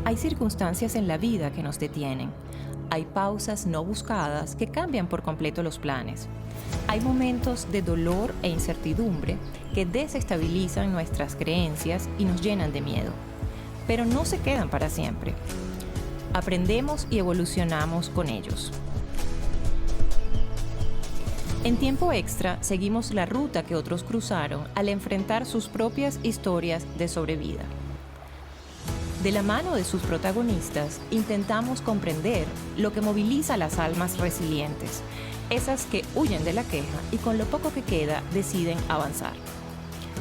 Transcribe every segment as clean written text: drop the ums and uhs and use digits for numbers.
Hay circunstancias en la vida que nos detienen. Hay pausas no buscadas que cambian por completo los planes. Hay momentos de dolor e incertidumbre que desestabilizan nuestras creencias y nos llenan de miedo. Pero no se quedan para siempre. Aprendemos y evolucionamos con ellos. En Tiempo Extra seguimos la ruta que otros cruzaron al enfrentar sus propias historias de sobrevida. De la mano de sus protagonistas, intentamos comprender lo que moviliza a las almas resilientes, esas que huyen de la queja y con lo poco que queda deciden avanzar.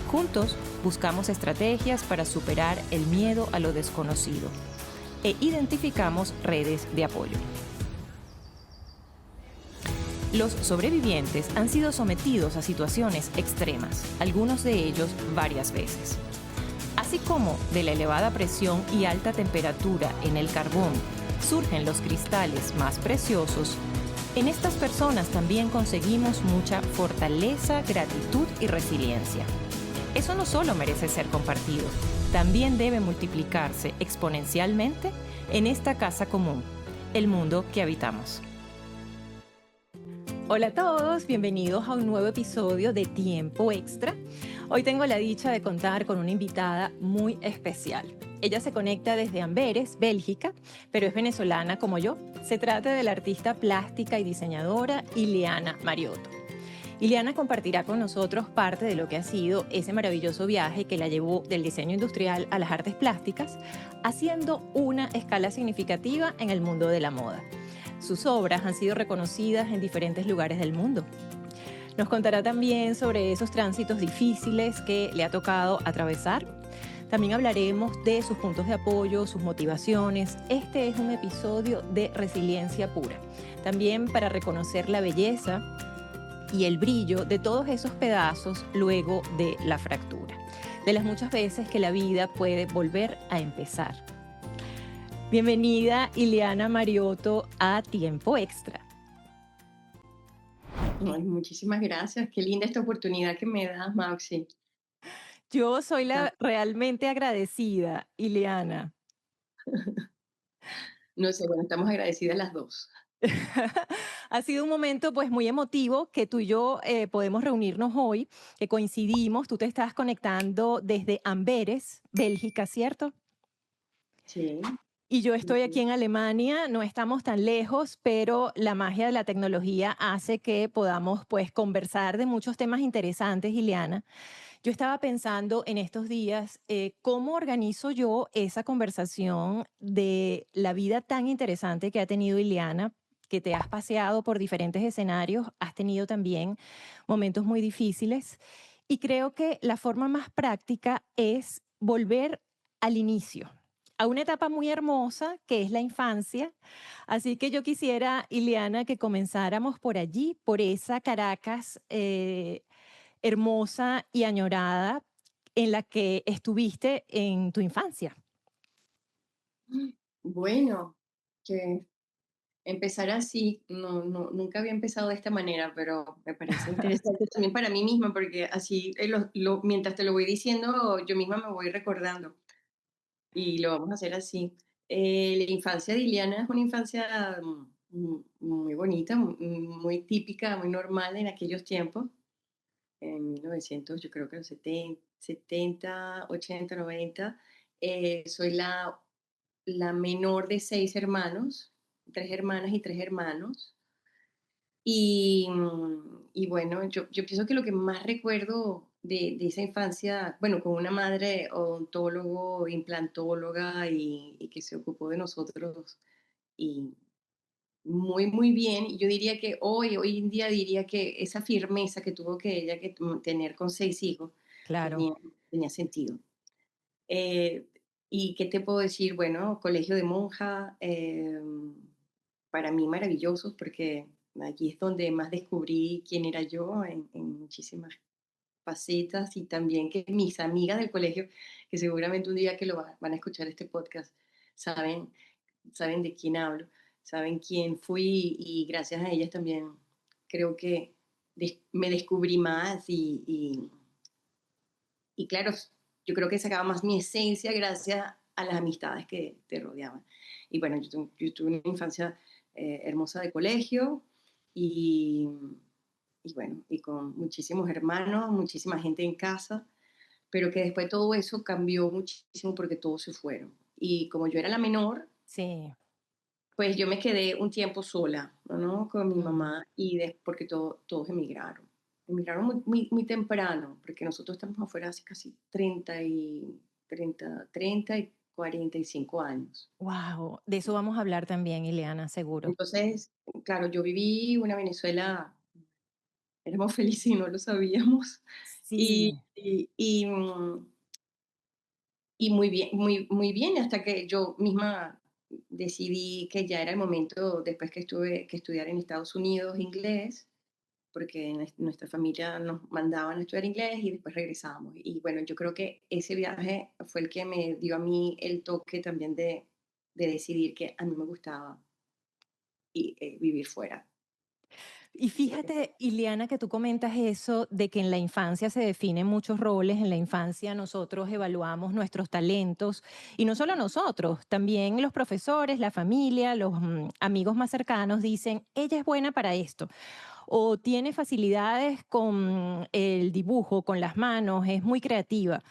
Juntos buscamos estrategias para superar el miedo a lo desconocido e identificamos redes de apoyo. Los sobrevivientes han sido sometidos a situaciones extremas, algunos de ellos varias veces. Así como de la elevada presión y alta temperatura en el carbón surgen los cristales más preciosos, en estas personas también conseguimos mucha fortaleza, gratitud y resiliencia. Eso no solo merece ser compartido, también debe multiplicarse exponencialmente en esta casa común, el mundo que habitamos. Hola a todos, bienvenidos a un nuevo episodio de Tiempo Extra. Hoy tengo la dicha de contar con una invitada muy especial. Ella se conecta desde Amberes, Bélgica, pero es venezolana como yo. Se trata de la artista plástica y diseñadora Ileana Mariotto. Ileana compartirá con nosotros parte de lo que ha sido ese maravilloso viaje que la llevó del diseño industrial a las artes plásticas, haciendo una escala significativa en el mundo de la moda. Sus obras han sido reconocidas en diferentes lugares del mundo. Nos contará también sobre esos tránsitos difíciles que le ha tocado atravesar. También hablaremos de sus puntos de apoyo, sus motivaciones. Este es un episodio de resiliencia pura. También para reconocer la belleza y el brillo de todos esos pedazos luego de la fractura. De las muchas veces que la vida puede volver a empezar. Bienvenida, Ileana Mariotto, a Tiempo Extra. Ay, muchísimas gracias. Qué linda esta oportunidad que me das, Maxi. Yo soy Ah, la realmente agradecida, Ileana. No sé, bueno, estamos agradecidas las dos. Ha sido un momento pues muy emotivo que tú y yo podemos reunirnos hoy, que coincidimos. Tú te estás conectando desde Amberes, Bélgica, ¿cierto? Sí. Y yo estoy aquí Ujú. en Alemania, no estamos tan lejos, pero la magia de la tecnología hace que podamos pues conversar de muchos temas interesantes, Ileana. Yo estaba pensando en estos días, ¿cómo organizo yo esa conversación de la vida tan interesante que ha tenido Ileana, que te has paseado por diferentes escenarios, has tenido también momentos muy difíciles? Y creo que la forma más práctica es volver al inicio, a una etapa muy hermosa que es la infancia. Así que yo quisiera, Ileana, que comenzáramos por allí, por esa Caracas hermosa y añorada en la que estuviste en tu infancia. Bueno, que empezar así, nunca había empezado de esta manera, pero me parece interesante también para mí misma, porque así, mientras te lo voy diciendo, yo misma me voy recordando y lo vamos a hacer así. La infancia de Iliana es una infancia muy bonita, muy típica, muy normal en aquellos tiempos. En 1900, yo creo que los 70, 80, 90. Soy la menor de 6 hermanos, 3 hermanas y 3 hermanos. Y bueno, yo pienso que lo que más recuerdo de esa infancia, bueno, con una madre odontólogo, implantóloga y que se ocupó de nosotros y muy, muy bien. Y yo diría que hoy en día diría que esa firmeza que tuvo que ella que tener con 6 hijos Claro. tenía, tenía sentido. Eh, ¿Y qué te puedo decir? Bueno, colegio de monja, para mí maravillosos porque allí es donde más descubrí quién era yo en muchísimas facetas y también que mis amigas del colegio, que seguramente un día que van a escuchar este podcast, saben, saben de quién hablo, saben quién fui y gracias a ellas también creo que me descubrí más y claro, yo creo que sacaba más mi esencia gracias a las amistades que te rodeaban. Y bueno, yo tuve una infancia hermosa de colegio y, y bueno, y con muchísimos hermanos, muchísima gente en casa, pero que después todo eso cambió muchísimo porque todos se fueron. Y como yo era la menor, Sí. pues yo me quedé un tiempo sola, ¿no? Con mi Mm. mamá porque todos emigraron. Emigraron muy temprano, porque nosotros estamos afuera hace casi 30 y 45 años. Wow, de eso vamos a hablar también, Ileana, seguro. Entonces, claro, yo viví una Venezuela, éramos felices y no lo sabíamos. Y, Sí. y, y, mm, y muy bien, muy bien, hasta que yo misma decidí que ya era el momento, después que estuve que estudiar en Estados Unidos inglés, porque nuestra familia nos mandaban a estudiar inglés y después regresábamos. Y bueno, yo creo que ese viaje fue el que me dio a mí el toque también de decidir que a mí me gustaba vivir fuera. Y fíjate, Ileana, que tú comentas eso de que en la infancia se definen muchos roles, en la infancia nosotros evaluamos nuestros talentos y no solo nosotros, también los profesores, la familia, los amigos más cercanos dicen, ella es buena para esto o tiene facilidades con el dibujo, con las manos, es muy creativa.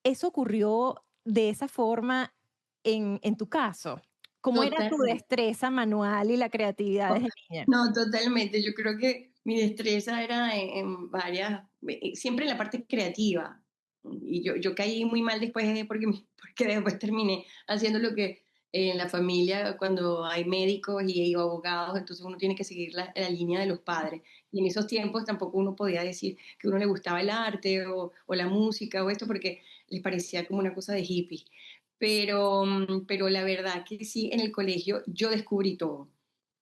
¿Eso ocurrió de esa forma en tu caso? ¿Cómo era tu Totalmente. destreza manual y la creatividad desde niña? No, totalmente. Yo creo que mi destreza era en varias, siempre en la parte creativa. Y yo caí muy mal después porque después terminé haciendo lo que en la familia, cuando hay médicos y abogados, entonces uno tiene que seguir la línea de los padres. Y en esos tiempos tampoco uno podía decir que a uno le gustaba el arte o la música o esto porque les parecía como una cosa de hippie. Pero la verdad que sí, en el colegio yo descubrí todo.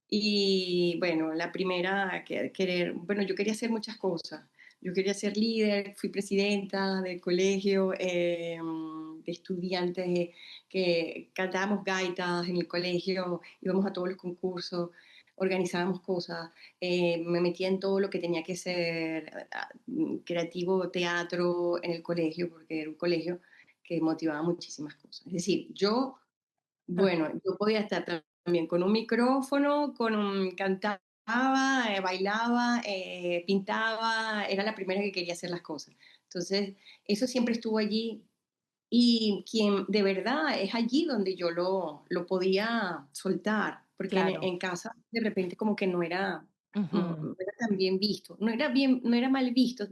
Y bueno, la primera, bueno, yo quería hacer muchas cosas. Yo quería ser líder, fui presidenta del colegio, de estudiantes que cantábamos gaitas en el colegio, íbamos a todos los concursos, organizábamos cosas, me metía en todo lo que tenía que ser creativo, teatro en el colegio, porque era un colegio que motivaba muchísimas cosas. Es decir, bueno, yo podía estar también con un micrófono, cantaba, bailaba, pintaba, era la primera que quería hacer las cosas. Entonces, eso siempre estuvo allí y quien de verdad es allí donde yo lo podía soltar, porque Claro. en casa de repente como que Ujú. no era tan bien visto, no era mal visto,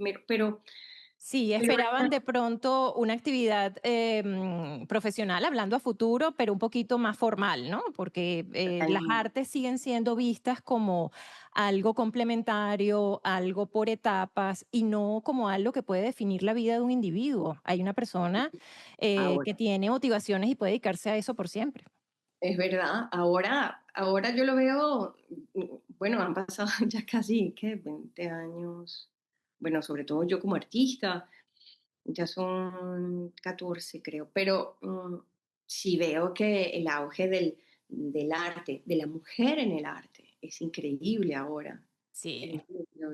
Sí, pero esperaban de pronto una actividad profesional, hablando a futuro, pero un poquito más formal, ¿no? Porque las era artes siguen siendo vistas como algo complementario, algo por etapas y no como algo que puede definir la vida de un individuo. Hay una persona que ahora. tiene motivaciones y puede dedicarse a eso por siempre. Es verdad, ahora yo lo veo, bueno, han pasado ya casi, ¿qué? 20 años. Bueno, sobre todo yo como artista, ya son 14 creo, pero sí veo que el auge del arte, de la mujer en el arte, es increíble ahora. Sí.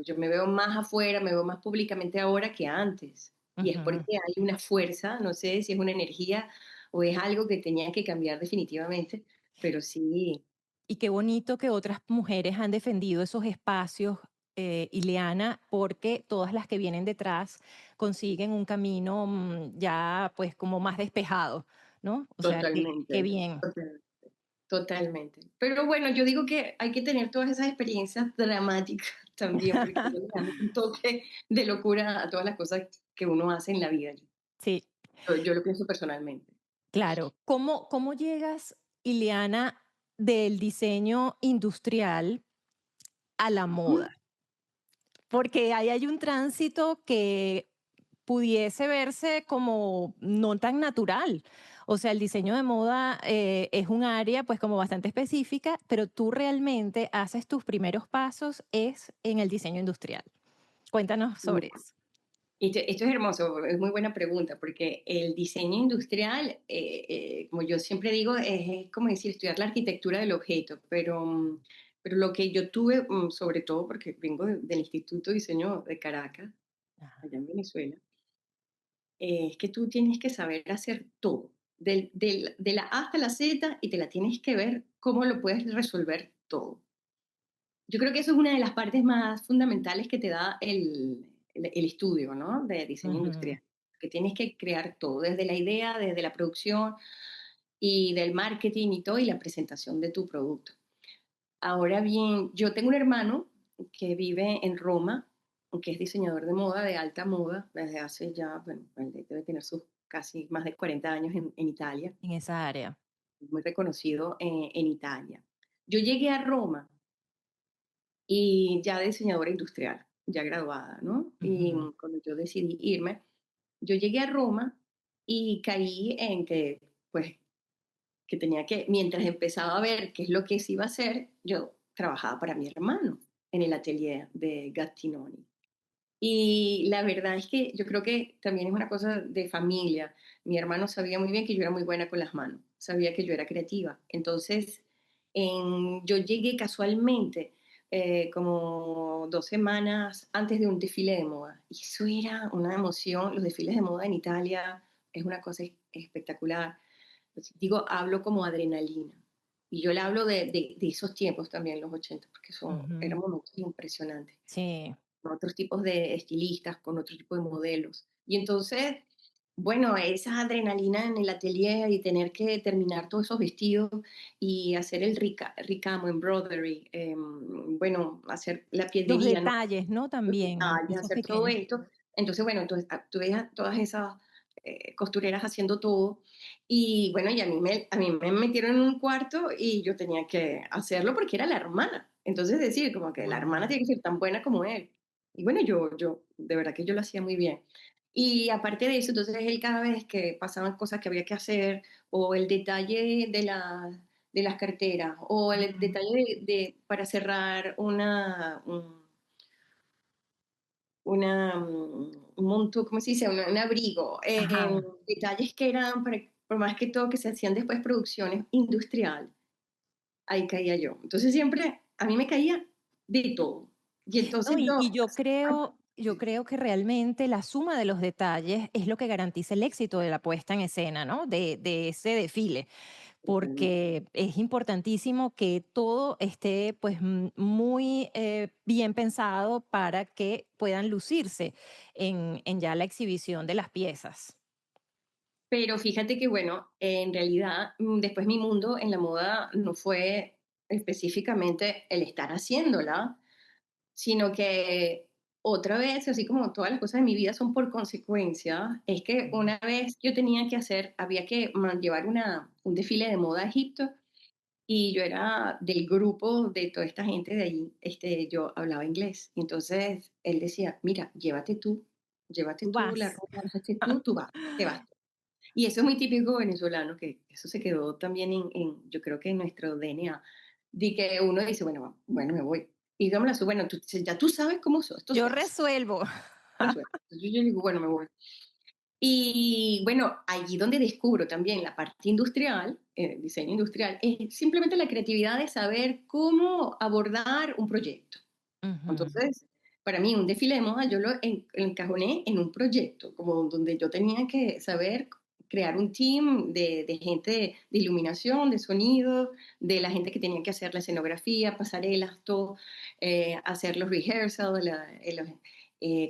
Yo me veo más afuera, me veo más públicamente ahora que antes. Y es porque Ujú. hay una fuerza, no sé si es una energía o es algo que tenía que cambiar definitivamente, pero sí, Y qué bonito que otras mujeres han defendido esos espacios, Ileana, porque todas las que vienen detrás consiguen un camino ya pues como más despejado, ¿no? O sea, qué totalmente, bien. totalmente. Pero bueno, yo digo que hay que tener todas esas experiencias dramáticas también, porque eso le da un toque de locura a todas las cosas que uno hace en la vida. Sí, Yo lo pienso personalmente. claro. ¿Cómo llegas, Ileana, del diseño industrial a la Mm, moda? Porque ahí hay un tránsito que pudiese verse como no tan natural. O sea, el diseño de moda es un área pues como bastante específica, pero tú realmente haces tus primeros pasos es en el diseño industrial. Cuéntanos sobre eso. Esto es hermoso, es muy buena pregunta, porque el diseño industrial, como yo siempre digo, es como decir, estudiar la arquitectura del objeto, pero lo que yo tuve, sobre todo porque vengo del Instituto de Diseño de Caracas, Ajá. allá en Venezuela, es que tú tienes que saber hacer todo. de la A hasta la Z y te la tienes que ver cómo lo puedes resolver todo. Yo creo que eso es una de las partes más fundamentales que te da el estudio, ¿no? De diseño Ujú, industrial, que tienes que crear todo, desde la idea, desde la producción y del marketing y todo, y la presentación de tu producto. Ahora bien, yo tengo un hermano que vive en Roma, que es diseñador de moda, de alta moda, desde hace ya, bueno, él debe tener sus casi más de 40 años en Italia, en esa área. muy reconocido en Italia. Yo llegué a Roma y ya diseñadora industrial, ya graduada, ¿no? Y Ujú. cuando yo decidí irme, yo llegué a Roma y caí en que, pues, que tenía que, mientras empezaba a ver qué es lo que se iba a hacer, yo trabajaba para mi hermano en el atelier de Gattinoni. Y la verdad es que yo creo que también es una cosa de familia. Mi hermano sabía muy bien que yo era muy buena con las manos, sabía que yo era creativa. Entonces, yo llegué casualmente como 2 semanas antes de un desfile de moda. Y eso era una emoción. Los desfiles de moda en Italia es una cosa espectacular. Pues, digo, hablo como adrenalina. Y yo le hablo de esos tiempos también, los 80 porque Ujú. eran momentos impresionantes Sí. con otros tipos de estilistas, con otro tipo de modelos. Y entonces, bueno, esa adrenalina en el atelier y tener que terminar todos esos vestidos y hacer el ricamo, embroidery, bueno, hacer la Los piedrería, ¿no? detalles, ¿no? Los También, detalles, esos hacer todo pequeños. esto. Entonces, bueno, entonces, tú ves a todas esas costureras haciendo todo. Y bueno, y a mí me metieron en un cuarto y yo tenía que hacerlo porque era la hermana. Entonces, decir, como que la hermana Wow. tiene que ser tan buena como él. Y bueno, de verdad que yo lo hacía muy bien. Y aparte de eso, entonces él cada vez que pasaban cosas que había que hacer, o el detalle de las carteras, o el Ujú. detalle para cerrar un monto, ¿cómo se dice? Un abrigo, Ajá. detalles que eran, por más que todo, que se hacían después producciones industrial, ahí caía yo. Entonces siempre a mí me caía de todo. Y No, entonces y yo, yo creo que realmente la suma de los detalles es lo que garantiza el éxito de la puesta en escena, ¿no? De ese desfile, porque es importantísimo que todo esté pues muy bien pensado para que puedan lucirse en ya la exhibición de las piezas. pero fíjate que, bueno, en realidad, después mi mundo en la moda no fue específicamente el estar haciéndola, sino que otra vez, así como todas las cosas de mi vida son por consecuencia, es que Mm. una vez yo tenía que había que llevar un desfile de moda a Egipto y yo era del grupo de toda esta gente de allí, yo hablaba inglés. Y entonces él decía, mira, llévate Tú tú la vas. ropa, llévate tú, tú vas, te vas. Y eso es muy típico venezolano, que eso se quedó también yo creo que en nuestro DNA, de que uno dice, bueno, bueno, me voy. Y yo me la subo, bueno, ya tú sabes cómo sos, esto Yo se hace. resuelvo. Entonces yo digo, bueno, me voy. Y bueno, allí donde descubro también la parte industrial, diseño industrial, es simplemente la creatividad de saber cómo abordar un proyecto. Ujú. Entonces, para mí, un desfile de moda yo lo encajoné en un proyecto, como donde yo tenía que saber crear un team de gente de iluminación, de sonido, de la gente que tenía que hacer la escenografía, pasarelas, todo, hacer los rehearsals,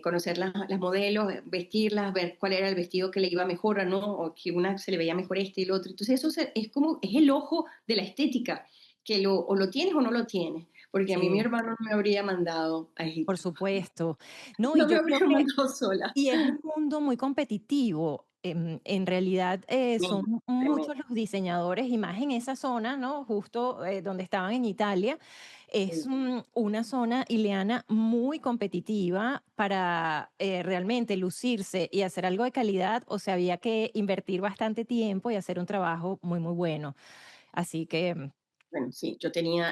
conocer las modelos, vestirlas, ver cuál era el vestido que le iba mejor o no, o que una se le veía mejor este y el otro. Entonces, es como, es el ojo de la estética, que o lo tienes o no lo tienes. Porque a mí mi Sí, hermano no me habría mandado a por Egipto. supuesto. No, y No me yo habría creo que mandado sola. y es un mundo muy competitivo. En realidad, son Tremendo, muchos tremendo. los diseñadores, y más en esa zona, ¿no? Justo donde estaban en Italia. Es Sí. una zona, Ileana, muy competitiva para realmente lucirse y hacer algo de calidad. O sea, había que invertir bastante tiempo y hacer un trabajo muy, muy bueno. Así que Bueno, sí,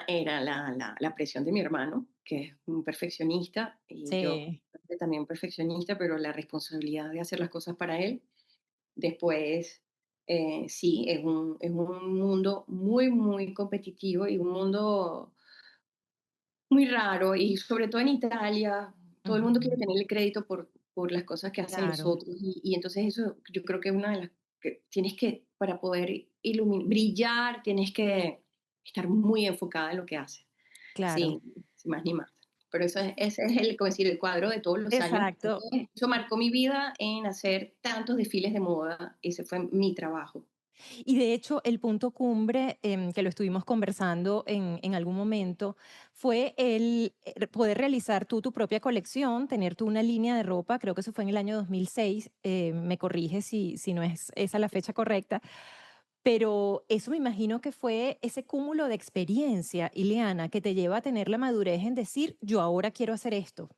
era la presión de mi hermano, que es un perfeccionista, y yo sí. también perfeccionista, pero la responsabilidad de hacer las cosas para él. Después, sí, es un mundo muy, muy competitivo y un mundo muy raro, y sobre todo en Italia, todo el mundo quiere Ujú, tener el crédito por las cosas que hacen los claro. otros, y entonces eso yo creo que es una de las que tienes que, para poder brillar, tienes que estar muy enfocada en lo que haces, Claro. sin, sin más ni más. Pero ese es el, como decir, el cuadro de todos los años. Exacto. Eso marcó mi vida en hacer tantos desfiles de moda. Ese fue mi trabajo. Y de hecho, el punto cumbre, que lo estuvimos conversando en algún momento, fue el poder realizar tú tu propia colección, tener tú una línea de ropa, creo que eso fue en el año 2006, me corriges si no es esa la fecha correcta, pero eso me imagino que fue ese cúmulo de experiencia, Ileana, que te lleva a tener la madurez en decir, yo ahora quiero hacer esto.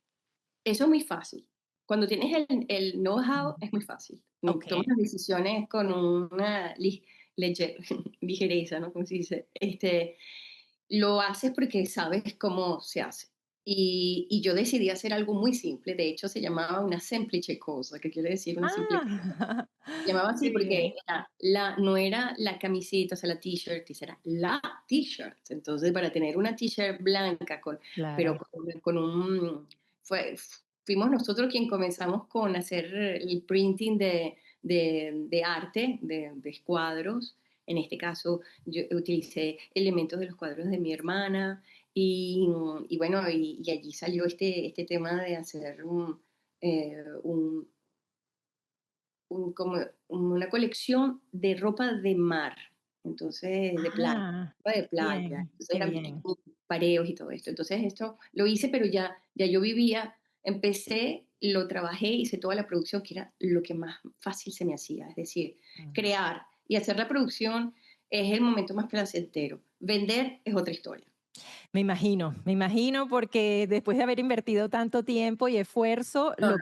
Eso es muy fácil. Cuando tienes el know-how, Ujú. es muy fácil. Ok, Tomas las decisiones con una ligereza, ¿no? Como se dice. Lo haces porque sabes cómo se hace. Y yo decidí hacer algo muy simple. De hecho, se llamaba una semplice cosa, que quiere decir una simple cosa. ah, Se llamaba qué así porque bien, no era la camiseta, o sea, la t-shirt, era la t-shirt. Entonces, para tener una t-shirt blanca, pero claro. con un... Fue, fuimos nosotros quien comenzamos con hacer el printing de arte, de cuadros. En este caso, yo utilicé elementos de los cuadros de mi hermana y bueno, y allí salió este tema de hacer un como una colección de ropa de mar, entonces de playa, Ah, ropa de playa, bien, entonces qué eran bien. bikinis, pareos y todo esto. Entonces esto lo hice, pero ya yo vivía, empecé, lo trabajé, hice toda la producción, que era lo que más fácil se me hacía, es decir, Mm. crear y hacer la producción es el momento más placentero. Vender es otra historia. Me imagino porque después de haber invertido tanto tiempo y esfuerzo, No,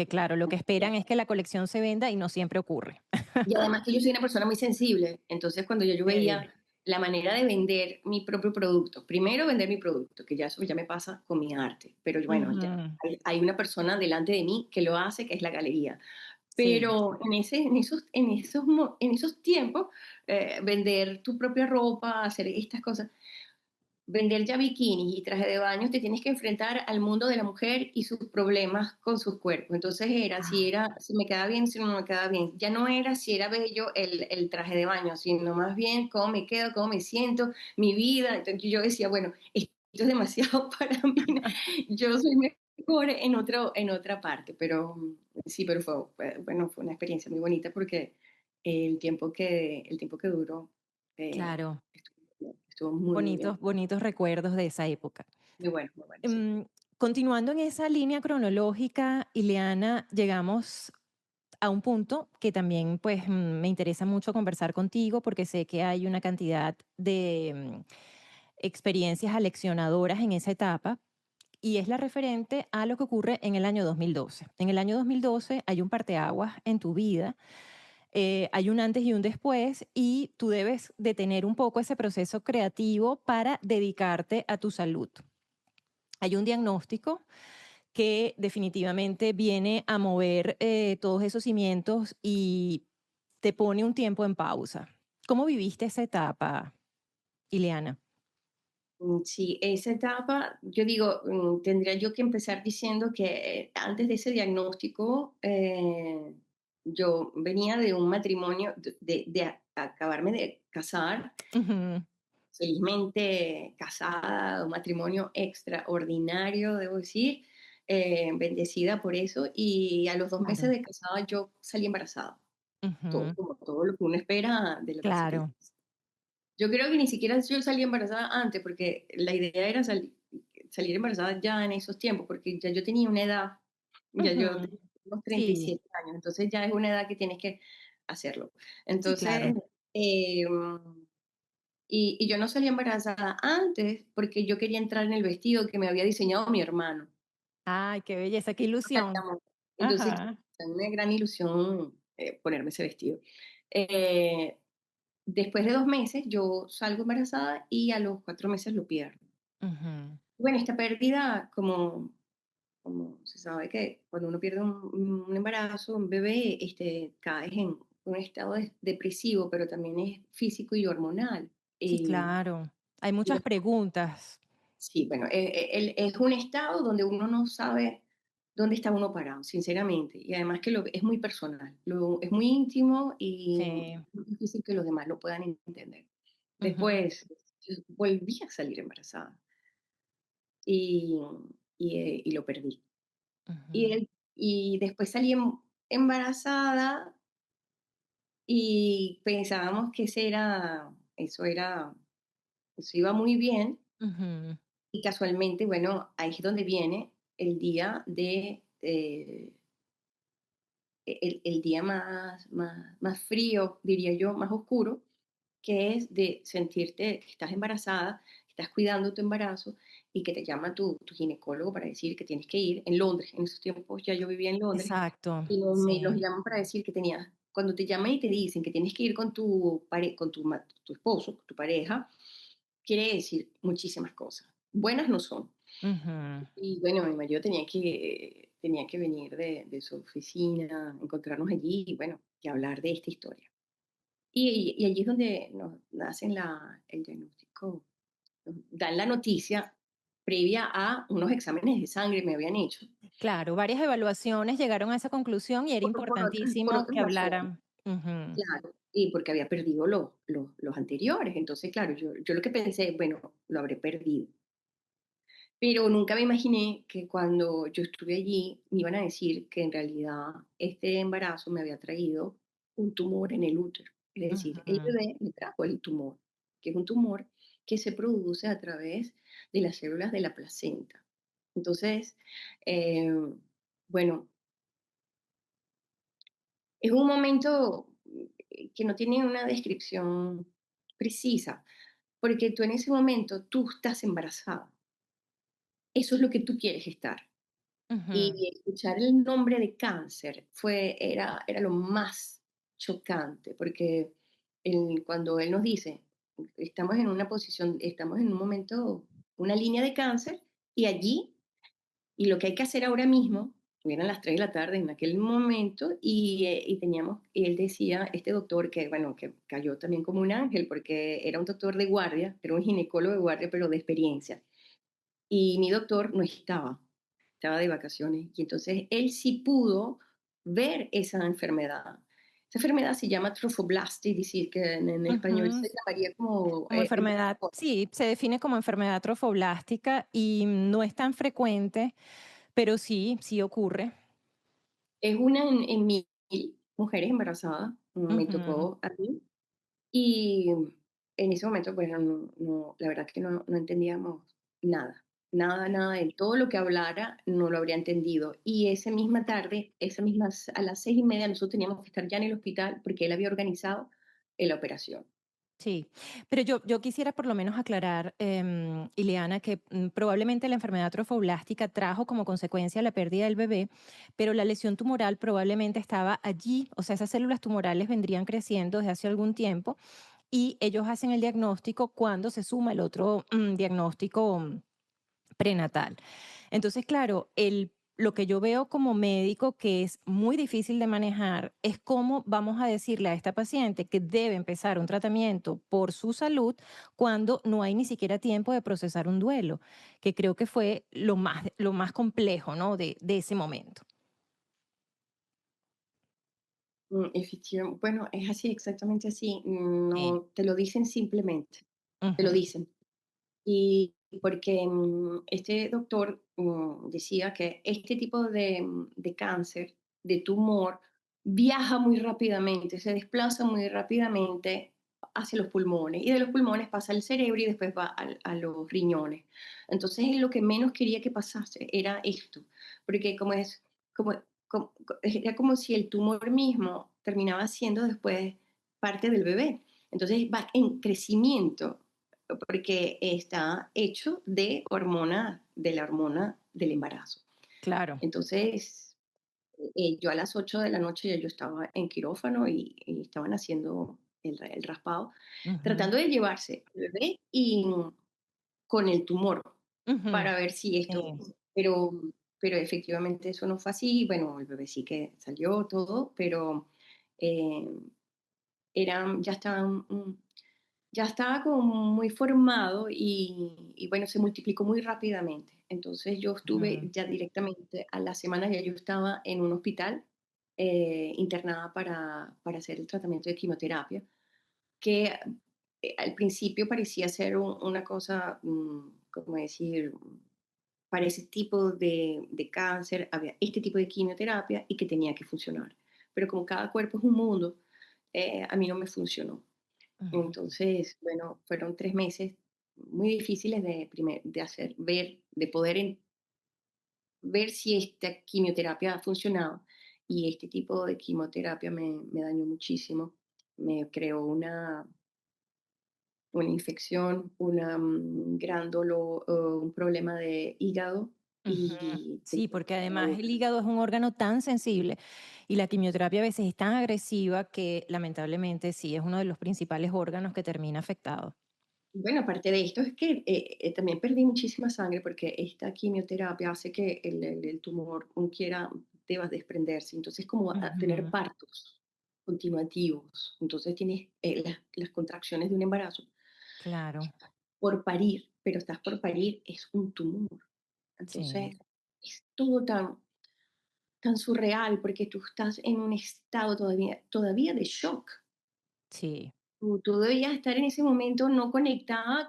claro, lo que no. esperan es que la colección se venda y no siempre ocurre. Y además que yo soy una persona muy sensible, entonces cuando yo Sí. veía la manera de vender mi propio producto, primero vender mi producto, que ya eso ya me pasa con mi arte, pero bueno, ya Ujú. hay una persona delante de mí que lo hace, que es la galería. Sí, Pero en esos tiempos, vender tu propia ropa, hacer estas cosas, vender ya bikinis y traje de baño, te tienes que enfrentar al mundo de la mujer y sus problemas con sus cuerpos. Entonces ah, si me queda bien, si no me queda bien. Ya no era si era bello el traje de baño, sino más bien cómo me quedo, cómo me siento, mi vida. Entonces yo decía, bueno, esto es demasiado para mí. Yo soy mejor en otra parte, pero sí, pero bueno, fue una experiencia muy bonita porque el tiempo que duró claro, estuvo muy, muy bien. bonitos, bonitos recuerdos de esa época. Muy bueno, sí. Mm, Continuando en esa línea cronológica, Ileana, llegamos a un punto que también pues me interesa mucho conversar contigo porque sé que hay una cantidad de experiencias aleccionadoras en esa etapa y es la referente a lo que ocurre en el año 2012. En el año 2012 hay un parteaguas en tu vida, hay un antes y un después y tú debes detener un poco ese proceso creativo para dedicarte a tu salud. Hay un diagnóstico que definitivamente viene a mover todos esos cimientos y te pone un tiempo en pausa. ¿Cómo viviste esa etapa, Ileana? Sí, esa etapa, yo digo, tendría yo que empezar diciendo que antes de ese diagnóstico, yo venía de un matrimonio, acabarme de casar, Ujú, felizmente casada, un matrimonio extraordinario, debo decir, bendecida por eso, y a los 2 meses claro, de casada yo salí embarazada, todo, ujú, como todo lo que uno espera de la recién claro. yo creo que ni siquiera yo salí embarazada antes, porque la idea era salir embarazada ya en esos tiempos, porque ya yo tenía una edad, ya yo Ujú, tenía unos sí, 37 años, entonces ya es una edad que tienes que hacerlo. sí, Entonces, claro. eh, y yo no salí embarazada antes porque yo quería entrar en el vestido que me había diseñado mi hermano. Ay, qué belleza, qué ilusión. Entonces, Ajá. fue una gran ilusión ponerme ese vestido. Eh, Después de 2 meses yo salgo embarazada y a los 4 meses lo pierdo. Ujú, Bueno, esta pérdida, como se sabe que cuando uno pierde un embarazo, un bebé, caes en un estado depresivo, pero también es físico y hormonal. sí, claro. Hay muchas Yo- preguntas. sí, bueno, es un estado donde uno no sabe dónde está uno parado, sinceramente. Y además que es muy personal, es muy íntimo y Sí. es difícil que los demás lo puedan entender. Ujú, Después volví a salir embarazada y, y lo perdí. Y, ujú, el- y después salí embarazada y pensábamos que eso iba muy bien. ujú, Y casualmente, bueno, ahí es donde viene el día el día más frío, diría yo, más oscuro, que es de sentirte que estás embarazada, que estás cuidando tu embarazo y que te llama tu ginecólogo para decir que tienes que ir en Londres. En esos tiempos ya yo vivía en Londres exacto, y me los sí. llaman para decir que tenías, cuando te llaman y te dicen que tienes que ir con tu esposo, tu pareja, quiere decir muchísimas cosas. Buenas no son. Ujú, Y bueno, mi marido tenía que venir de su oficina, encontrarnos allí y bueno, y hablar de esta historia. Y allí es donde nos hacen el diagnóstico, nos dan la noticia previa a unos exámenes de sangre que me habían hecho, claro, varias evaluaciones llegaron a esa conclusión y era por importantísimo otras que razones, hablaran. Ujú, claro, y porque había perdido los anteriores. Entonces, claro, yo lo que pensé, bueno, lo habré perdido. Pero nunca me imaginé que cuando yo estuve allí me iban a decir que en realidad este embarazo me había traído un tumor en el útero. Es decir, el ujú. bebé me trajo el tumor, que es un tumor que se produce a través de las células de la placenta. Entonces, eh, bueno, es un momento que no tiene una descripción precisa, porque tú en ese momento, tú estás embarazada. Eso es lo que tú quieres estar. Ujú, Y escuchar el nombre de cáncer era lo más chocante, porque cuando él nos dice, estamos en una posición, estamos en un momento, una línea de cáncer, y allí, y lo que hay que hacer ahora mismo, eran las 3 de la tarde en aquel momento, y él decía, este doctor, que bueno, que cayó también como un ángel, porque era un doctor de guardia, era un ginecólogo de guardia, pero de experiencia y mi doctor no estaba de vacaciones. Y entonces él sí pudo ver esa enfermedad. Esa enfermedad se llama trofoblastia, es decir, que en español ujú. se llamaría como Como enfermedad, embarazo. sí, se define como enfermedad trofoblástica y no es tan frecuente, pero sí, sí ocurre. Es una en 1000 mujeres embarazadas, me Ujú. tocó a mí. Y en ese momento, pues la verdad que no entendíamos nada, nada, nada de todo lo que hablara, no lo habría entendido. Y esa misma tarde, a las 6:30, nosotros teníamos que estar ya en el hospital porque él había organizado la operación. Sí, pero yo quisiera por lo menos aclarar, Ileana, que probablemente la enfermedad trofoblástica trajo como consecuencia la pérdida del bebé, pero la lesión tumoral probablemente estaba allí, o sea, esas células tumorales vendrían creciendo desde hace algún tiempo y ellos hacen el diagnóstico cuando se suma el otro diagnóstico prenatal. Entonces, claro, lo que yo veo como médico que es muy difícil de manejar es cómo vamos a decirle a esta paciente que debe empezar un tratamiento por su salud cuando no hay ni siquiera tiempo de procesar un duelo, que creo que fue lo más complejo, ¿no? De ese momento. Bueno, es así, exactamente así. Sí. No te lo dicen simplemente, te lo Ujú, dicen. Y porque este doctor decía que este tipo de cáncer, de tumor, viaja muy rápidamente, se desplaza muy rápidamente hacia los pulmones y de los pulmones pasa al cerebro y después va a los riñones. Entonces él lo que menos quería que pasase era esto, porque como, era como si el tumor mismo terminaba siendo después parte del bebé. Entonces va en crecimiento porque está hecho de la hormona del embarazo. claro. Entonces, yo a las 8 de la noche ya yo estaba en quirófano y estaban haciendo el raspado, Ujú, tratando de llevarse el bebé y con el tumor ujú, para ver si esto, sí, pero, pero efectivamente eso no fue así. Bueno, el bebé sí que salió todo, pero eh, ya estaban ya estaba como muy formado y bueno, se multiplicó muy rápidamente. Entonces yo estuve Ujú, ya directamente a la semana, ya yo estaba en un hospital internada para hacer el tratamiento de quimioterapia, que al principio parecía ser una cosa, como decir, para ese tipo de cáncer había este tipo de quimioterapia y que tenía que funcionar. Pero como cada cuerpo es un mundo, a mí no me funcionó. ujú. Entonces, bueno, fueron 3 meses muy difíciles de hacer ver, de poder ver si esta quimioterapia ha funcionado. Y este tipo de quimioterapia me dañó muchísimo. Me creó una infección, gran dolor, un problema de hígado Ujú. y Sí, porque además tengo el hígado es un órgano tan sensible y la quimioterapia a veces es tan agresiva que lamentablemente sí es uno de los principales órganos que termina afectado. bueno, aparte de esto es que también perdí muchísima sangre porque esta quimioterapia hace que el tumor no quiera, deba desprenderse. Entonces, como tener Ujú, partos continuativos. Entonces, tienes las contracciones de un embarazo claro, por parir, pero estás por parir, es un tumor. sí, Entonces, es todo tan surreal porque tú estás en un estado todavía de shock. sí, Tú debías estar en ese momento no conectada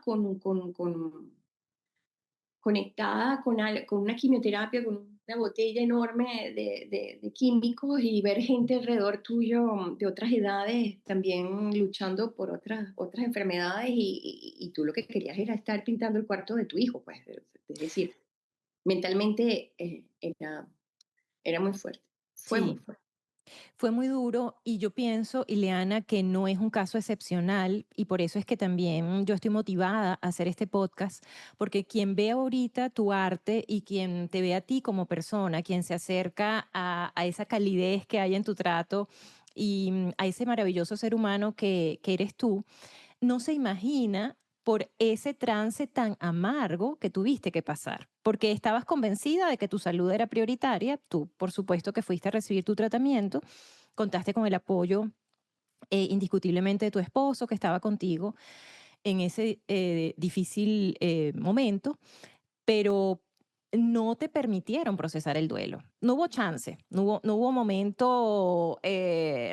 conectada con una quimioterapia, con una botella enorme de químicos y ver gente alrededor tuyo de otras edades también luchando por otras enfermedades y tú lo que querías era estar pintando el cuarto de tu hijo, pues, es decir, mentalmente era muy fuerte, fue muy sí. fuerte. Fue muy duro y yo pienso, Ileana, que no es un caso excepcional y por eso es que también yo estoy motivada a hacer este podcast, porque quien ve ahorita tu arte y quien te ve a ti como persona, quien se acerca a esa calidez que hay en tu trato y a ese maravilloso ser humano que eres tú, no se imagina por ese trance tan amargo que tuviste que pasar, porque estabas convencida de que tu salud era prioritaria, tú por supuesto que fuiste a recibir tu tratamiento, contaste con el apoyo indiscutiblemente de tu esposo que estaba contigo en ese difícil momento, pero no te permitieron procesar el duelo. No hubo chance, no hubo momento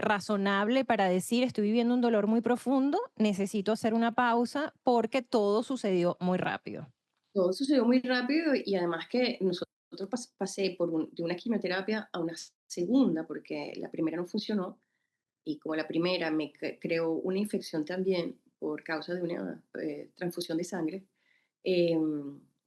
razonable para decir estoy viviendo un dolor muy profundo, necesito hacer una pausa porque todo sucedió muy rápido. Todo sucedió muy rápido y además que nosotros pasé de una quimioterapia a una segunda porque la primera no funcionó y como la primera me creó una infección también por causa de una transfusión de sangre,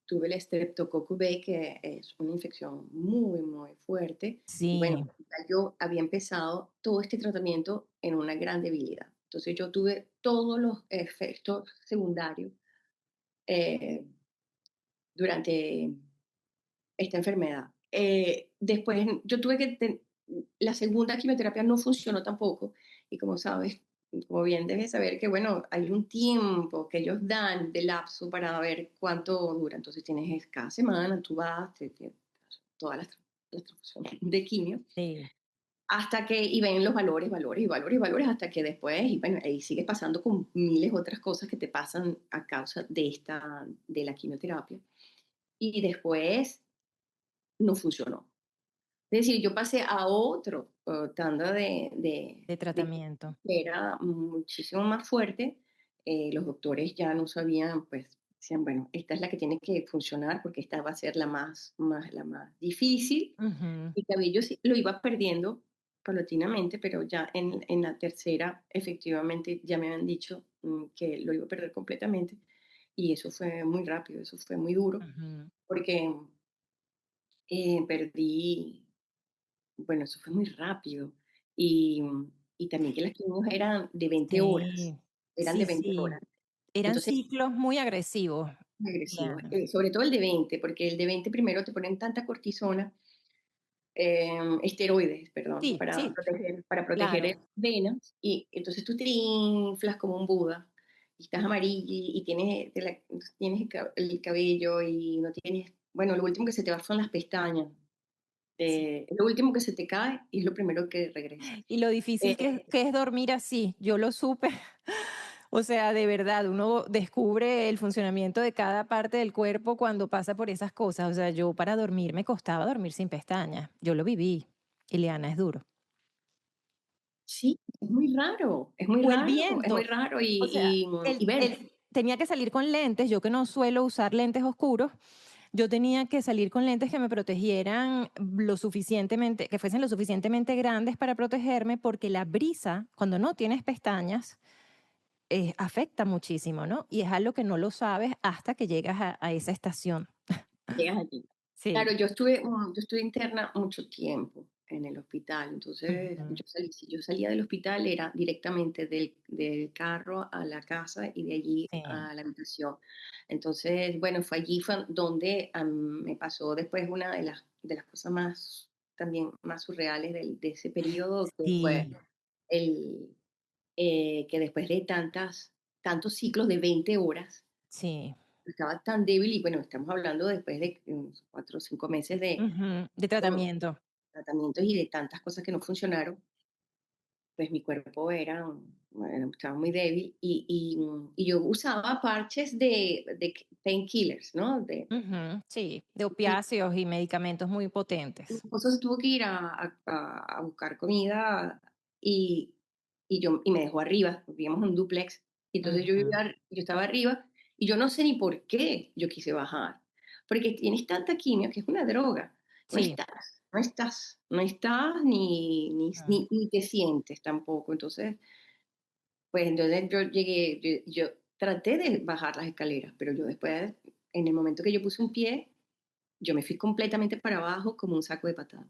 tuve el Streptococcus B, que es una infección muy, muy fuerte. Y bueno, Sí, ya yo había empezado todo este tratamiento en una gran debilidad. Entonces yo tuve todos los efectos secundarios eh, durante esta enfermedad. Después yo tuve la segunda quimioterapia no funcionó tampoco y como sabes, como bien debes saber que bueno, hay un tiempo que ellos dan de lapso para ver cuánto dura, entonces tienes cada semana, tú vas, todas las transfusiones de quimio, sí. hasta que, y ven los valores, valores y valores y valores, hasta que después, y bueno, y sigues pasando con miles otras cosas que te pasan a causa de la quimioterapia. Y después no funcionó. Es decir, yo pasé a otro tanda De de tratamiento. que era muchísimo más fuerte. Los doctores ya no sabían, pues decían, bueno, esta es la que tiene que funcionar porque esta va a ser la más difícil. Ujú, Mi cabello sí, lo iba perdiendo paulatinamente, pero ya en la tercera, efectivamente, ya me habían dicho que lo iba a perder completamente. Y eso fue muy rápido, eso fue muy duro, ujú. porque perdí. Bueno, eso fue muy rápido. Y, y también que las quimios eran de 20 horas, Sí, eran sí, de 20 sí. horas. Eran Entonces, ciclos muy agresivos, agresivos. Diana. Sobre todo el de 20 porque el de 20 primero te ponen tanta cortisona, esteroides, perdón, Sí, sí, para proteger claro. venas, y entonces tú te inflas como un Buda, y estás amarillo, y tienes el cabello, y no tienes, bueno, lo último que se te va son las pestañas, Sí. lo último que se te cae y es lo primero que regresa. Y lo difícil Eh, que es dormir así, yo lo supe O sea, de verdad, uno descubre el funcionamiento de cada parte del cuerpo cuando pasa por esas cosas. O sea, yo para dormir me costaba dormir sin pestañas. Yo lo viví. Ileana, es duro. Sí, es muy raro, O el es muy viento. raro O sea, y ver, tenía que salir con lentes, yo que no suelo usar lentes oscuros, yo tenía que salir con lentes que me protegieran lo suficientemente, que fuesen lo suficientemente grandes para protegerme, porque la brisa, cuando no tienes pestañas, afecta muchísimo, ¿no? Y es algo que no lo sabes hasta que llegas a esa estación. llegas allí. Sí. Claro, yo estuve interna mucho tiempo en el hospital, entonces Ujú. si yo salía del hospital era directamente del carro a la casa y de allí Sí, a la habitación. Entonces, bueno, fue allí fue donde me pasó después una de las cosas más, también más surreales de ese periodo, que fue sí, el, que después de tantos ciclos de 20 horas, sí. estaba tan débil y bueno, estamos hablando después de 4 o 5 meses Ujú. De mm, tratamiento. tratamientos y de tantas cosas que no funcionaron, pues mi cuerpo bueno, estaba muy débil y yo usaba parches de painkillers, ¿no? Ujú, sí, de Y opiáceos y medicamentos muy mi potentes. esposo se tuvo que ir a buscar comida y, y me dejó arriba, vivíamos en un duplex, y entonces Ujú. yo estaba arriba y yo no sé ni por qué yo quise bajar, porque tienes tanta quimio que es una droga, Sí. no estás Mm. ni te sientes tampoco, entonces, pues entonces yo llegué, yo traté de bajar las escaleras, pero yo después, en el momento que yo puse un pie, yo me fui completamente para abajo como un saco de patatas.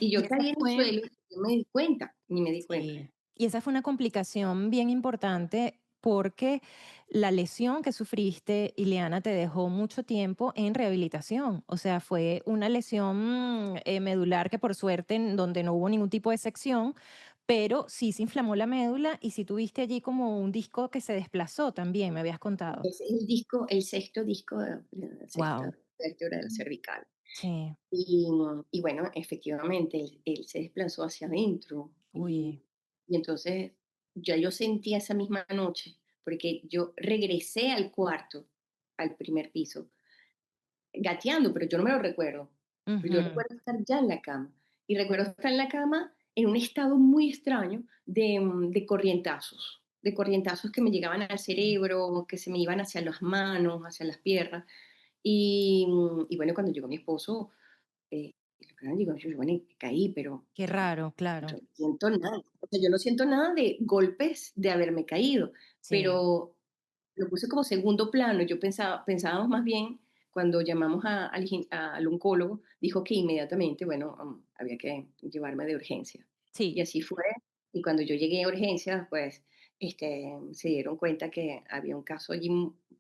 Y Y yo esa caí en el fue suelo, no me di cuenta, ni me di cuenta. Sí, y esa fue una complicación bien importante porque la lesión que sufriste, Ileana, te dejó mucho tiempo en rehabilitación. O sea, fue una lesión medular que por suerte en donde no hubo ningún tipo de sección, pero sí se inflamó la médula y sí tuviste allí como un disco que se desplazó también, me habías contado. Es el disco, el sexto disco de la sexta Wow. vértebra de la cervical. Sí, Y bueno, efectivamente, él se desplazó hacia adentro uy. y entonces ya yo sentía esa misma noche, porque yo regresé al cuarto, al primer piso, gateando, pero yo no me lo recuerdo. Pero yo Ujú. recuerdo estar ya en la cama. Y recuerdo estar en la cama en un estado muy extraño de corrientazos que me llegaban al cerebro, que se me iban hacia las manos, hacia las piernas. Y bueno, cuando llegó mi esposo, lo que digo, yo, bueno, caí, pero Qué raro, yo claro. no siento nada. O sea, yo no siento nada de golpes de haberme caído, Sí, pero lo puse como segundo plano. Pensábamos más bien, cuando llamamos al oncólogo, dijo que inmediatamente, bueno, había que llevarme de urgencia. Y sí. así fue. Y cuando yo llegué a urgencias, pues se dieron cuenta que había un caso allí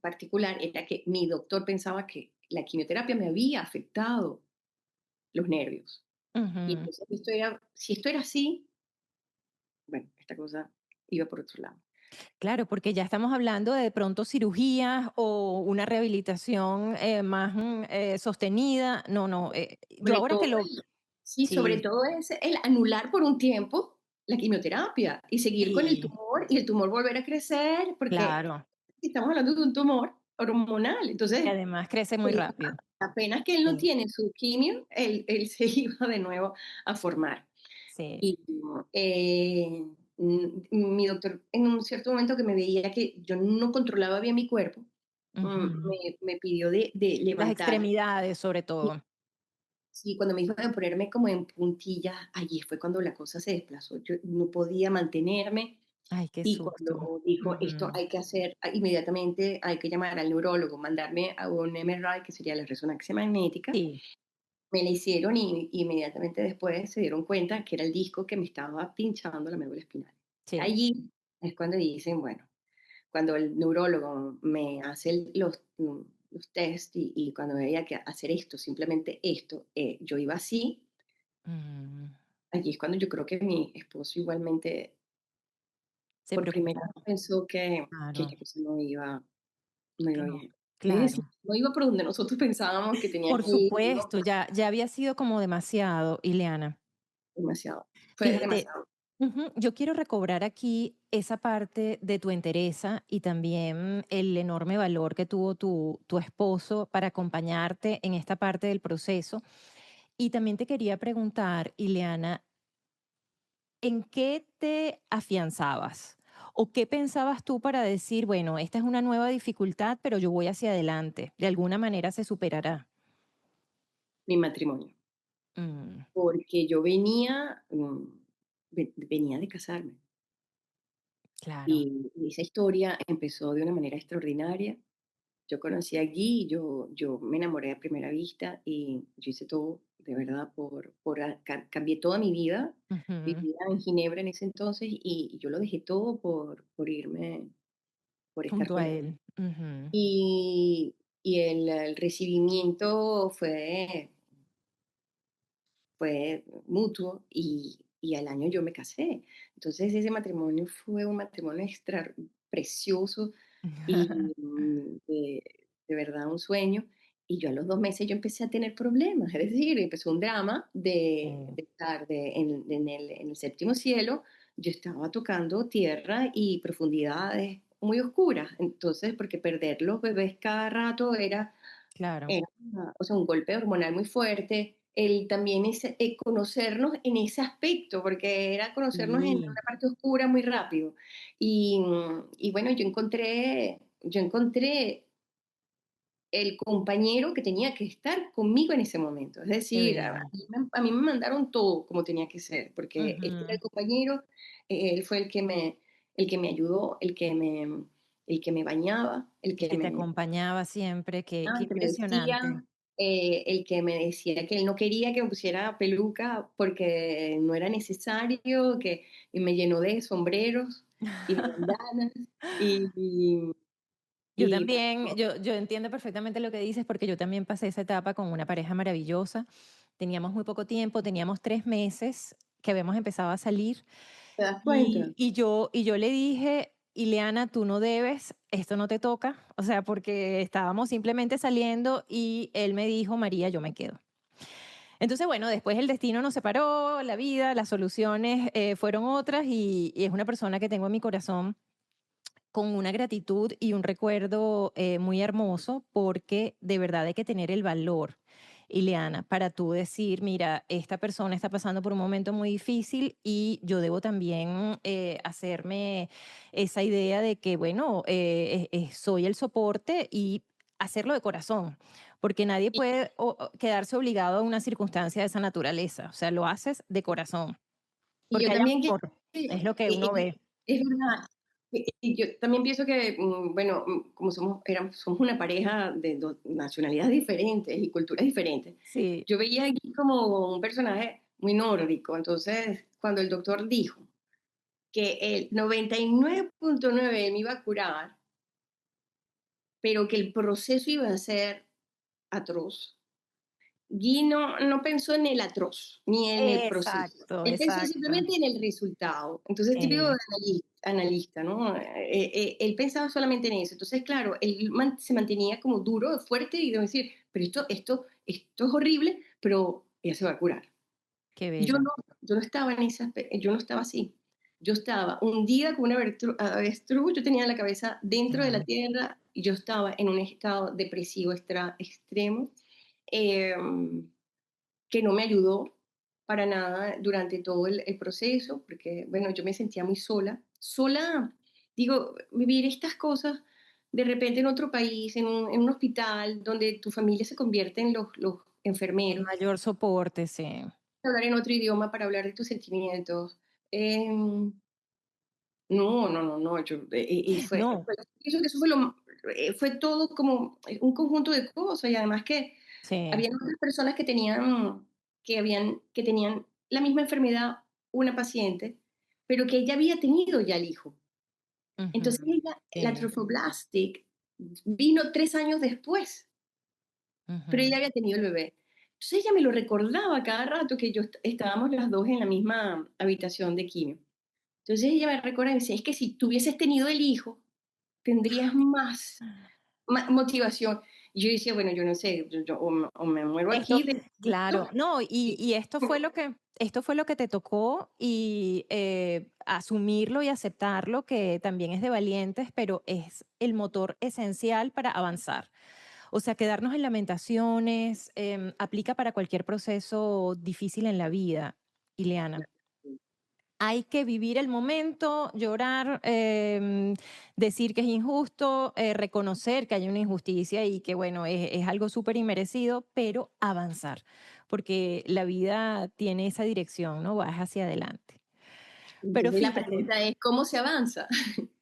particular, era que mi doctor pensaba que la quimioterapia me había afectado los nervios. Y Ujú. entonces si esto era así, bueno, esta cosa iba por otro lado. Claro, porque ya estamos hablando de pronto cirugías o una rehabilitación más sostenida. No, no. Yo Sobre ahora que todo lo... sí, sobre Sí, todo es el anular por un tiempo la quimioterapia y seguir con el sí, tumor y el tumor volver a crecer, porque claro. estamos hablando de un tumor hormonal. Y Entonces, además crece muy él rápido. apenas que él no Sí, tiene su quimio, él se iba de nuevo a formar. sí. Y, mi doctor, en un cierto momento que me veía que yo no controlaba bien mi cuerpo, Ujú. me pidió de Las levantar. extremidades, sobre Y todo. sí, cuando me dijo de ponerme como en puntillas, allí fue cuando la cosa se desplazó. Yo no podía mantenerme Ay, qué y susto. cuando dijo, esto Ujú. hay que hacer inmediatamente, hay que llamar al neurólogo, mandarme a un MRI, que sería la resonancia magnética, Sí, me la hicieron y inmediatamente después se dieron cuenta que era el disco que me estaba pinchando la médula espinal. sí. Allí es cuando dicen, bueno, cuando el neurólogo me hace los test y cuando me veía que hacer esto, simplemente esto, yo iba así, Mm, allí es cuando yo creo que mi esposo igualmente se por primera preocupó. vez pensó que Claro, esta cosa no que iba no. bien. Es decir, Claro. no iba por donde nosotros pensábamos que tenía Por que ir, iba supuesto, por ya había sido como demasiado, Ileana. demasiado. Fue Fíjate, demasiado. Ujú. Yo quiero recobrar aquí esa parte de tu entereza y también el enorme valor que tuvo tu esposo para acompañarte en esta parte del proceso. Y también te quería preguntar, Ileana, ¿en qué te afianzabas? ¿O qué pensabas tú para decir, bueno, esta es una nueva dificultad, pero yo voy hacia adelante, de alguna manera se superará? Mi matrimonio, Mm, porque yo venía de casarme claro. y esa historia empezó de una manera extraordinaria. Yo conocí a Guy, yo me enamoré a primera vista y yo hice todo, de verdad, cambié toda mi vida. Ujú. Vivía en Ginebra en ese entonces y yo lo dejé todo por irme, por estar Junto con a él. él. Ujú. Y el recibimiento fue mutuo y al año yo me casé. Entonces ese matrimonio fue un matrimonio precioso y de verdad un sueño. Y yo a los 2 meses yo empecé a tener problemas, es decir, empezó un drama de estar en el séptimo cielo. Yo estaba tocando tierra y profundidades muy oscuras. Entonces, porque perder los bebés cada rato Claro. era, o sea, un golpe hormonal muy fuerte. El también conocernos en ese aspecto, porque era conocernos en Sí, una parte oscura muy rápido. Y bueno, yo encontré el compañero que tenía que estar conmigo en ese momento. Es qué decir, a bello. mí a mí me mandaron todo como tenía que ser, porque este era Ujú. el compañero, él fue el que me ayudó, el que me bañaba, el El que que te me acompañaba siempre, qué el que me impresionante. decía, el que me decía que él no quería que me pusiera peluca porque no era necesario, y me llenó de sombreros y de bandanas y y Yo y también, yo entiendo perfectamente lo que dices porque yo también pasé esa etapa con una pareja maravillosa. Teníamos muy poco tiempo, teníamos 3 meses que habíamos empezado a salir ¿te das cuenta? y yo le dije, Ileana, tú no debes, esto no te toca, o sea, porque estábamos simplemente saliendo y él me dijo, María, yo me quedo. Entonces, bueno, después el destino nos separó, la vida, las soluciones fueron otras y es una persona que tengo en mi corazón con una gratitud y un recuerdo muy hermoso porque de verdad hay que tener el valor, Ileana, para tú decir, mira, esta persona está pasando por un momento muy difícil y yo debo también hacerme esa idea de que, bueno, soy el soporte y hacerlo de corazón, porque nadie Y puede quedarse obligado a una circunstancia de esa naturaleza, o sea, lo haces de corazón, y porque yo hay también que amor, es lo que uno ve. es verdad. Y yo también pienso que, bueno, como somos una pareja de nacionalidades diferentes y culturas diferentes, Sí. yo veía aquí como un personaje muy nórdico. Entonces, cuando el doctor dijo que el 99.9 me iba a curar, pero que el proceso iba a ser atroz, Guy no pensó en el atroz, ni en el proceso. Exacto, Él pensó exacto. simplemente en el resultado. Entonces, típico de analista, ¿no? Él pensaba solamente en eso. Entonces, claro, él se mantenía como duro, fuerte y de decir, pero esto es horrible, pero ella se va a curar. Qué Y bello. yo no estaba yo no estaba así. Yo estaba hundida como una avestruz, yo tenía la cabeza dentro de la Claro. tierra y yo estaba en un estado depresivo extremo. em, que no me ayudó para nada durante todo el proceso, porque, bueno, yo me sentía muy sola. Sola, digo, vivir estas cosas de repente en otro país, en un hospital, donde tu familia se convierte en los El enfermeros, mayor soporte, sí. hablar en otro idioma para hablar de tus sentimientos. em, no, no, no, no, y No, pienso que eso fue todo como un conjunto de cosas y además que sí. habían otras personas que tenían la misma enfermedad, una paciente, pero que ella había tenido ya el hijo. Entonces Ujú. ella, la Sí. trophoblastic vino 3 años después, pero Ujú. ella había tenido el bebé. Entonces ella me lo recordaba cada rato que estábamos las 2 en la misma habitación de quimio. Entonces ella me recuerda y me dice: "Es que si tú hubieses tenido el hijo, tendrías más motivación". Y yo decía, bueno, yo no sé, o me muero Esto, aquí de claro, esto, no, y esto fue lo que te tocó y asumirlo y aceptarlo, que también es de valientes, pero es el motor esencial para avanzar. O sea, quedarnos en lamentaciones aplica para cualquier proceso difícil en la vida, Ileana. Hay que vivir el momento, llorar, decir que es injusto, reconocer que hay una injusticia y que, bueno, es algo súper inmerecido, pero avanzar, porque la vida tiene esa dirección, ¿no? Vas hacia adelante. Pero entonces la fíjate, pregunta es, ¿cómo se avanza?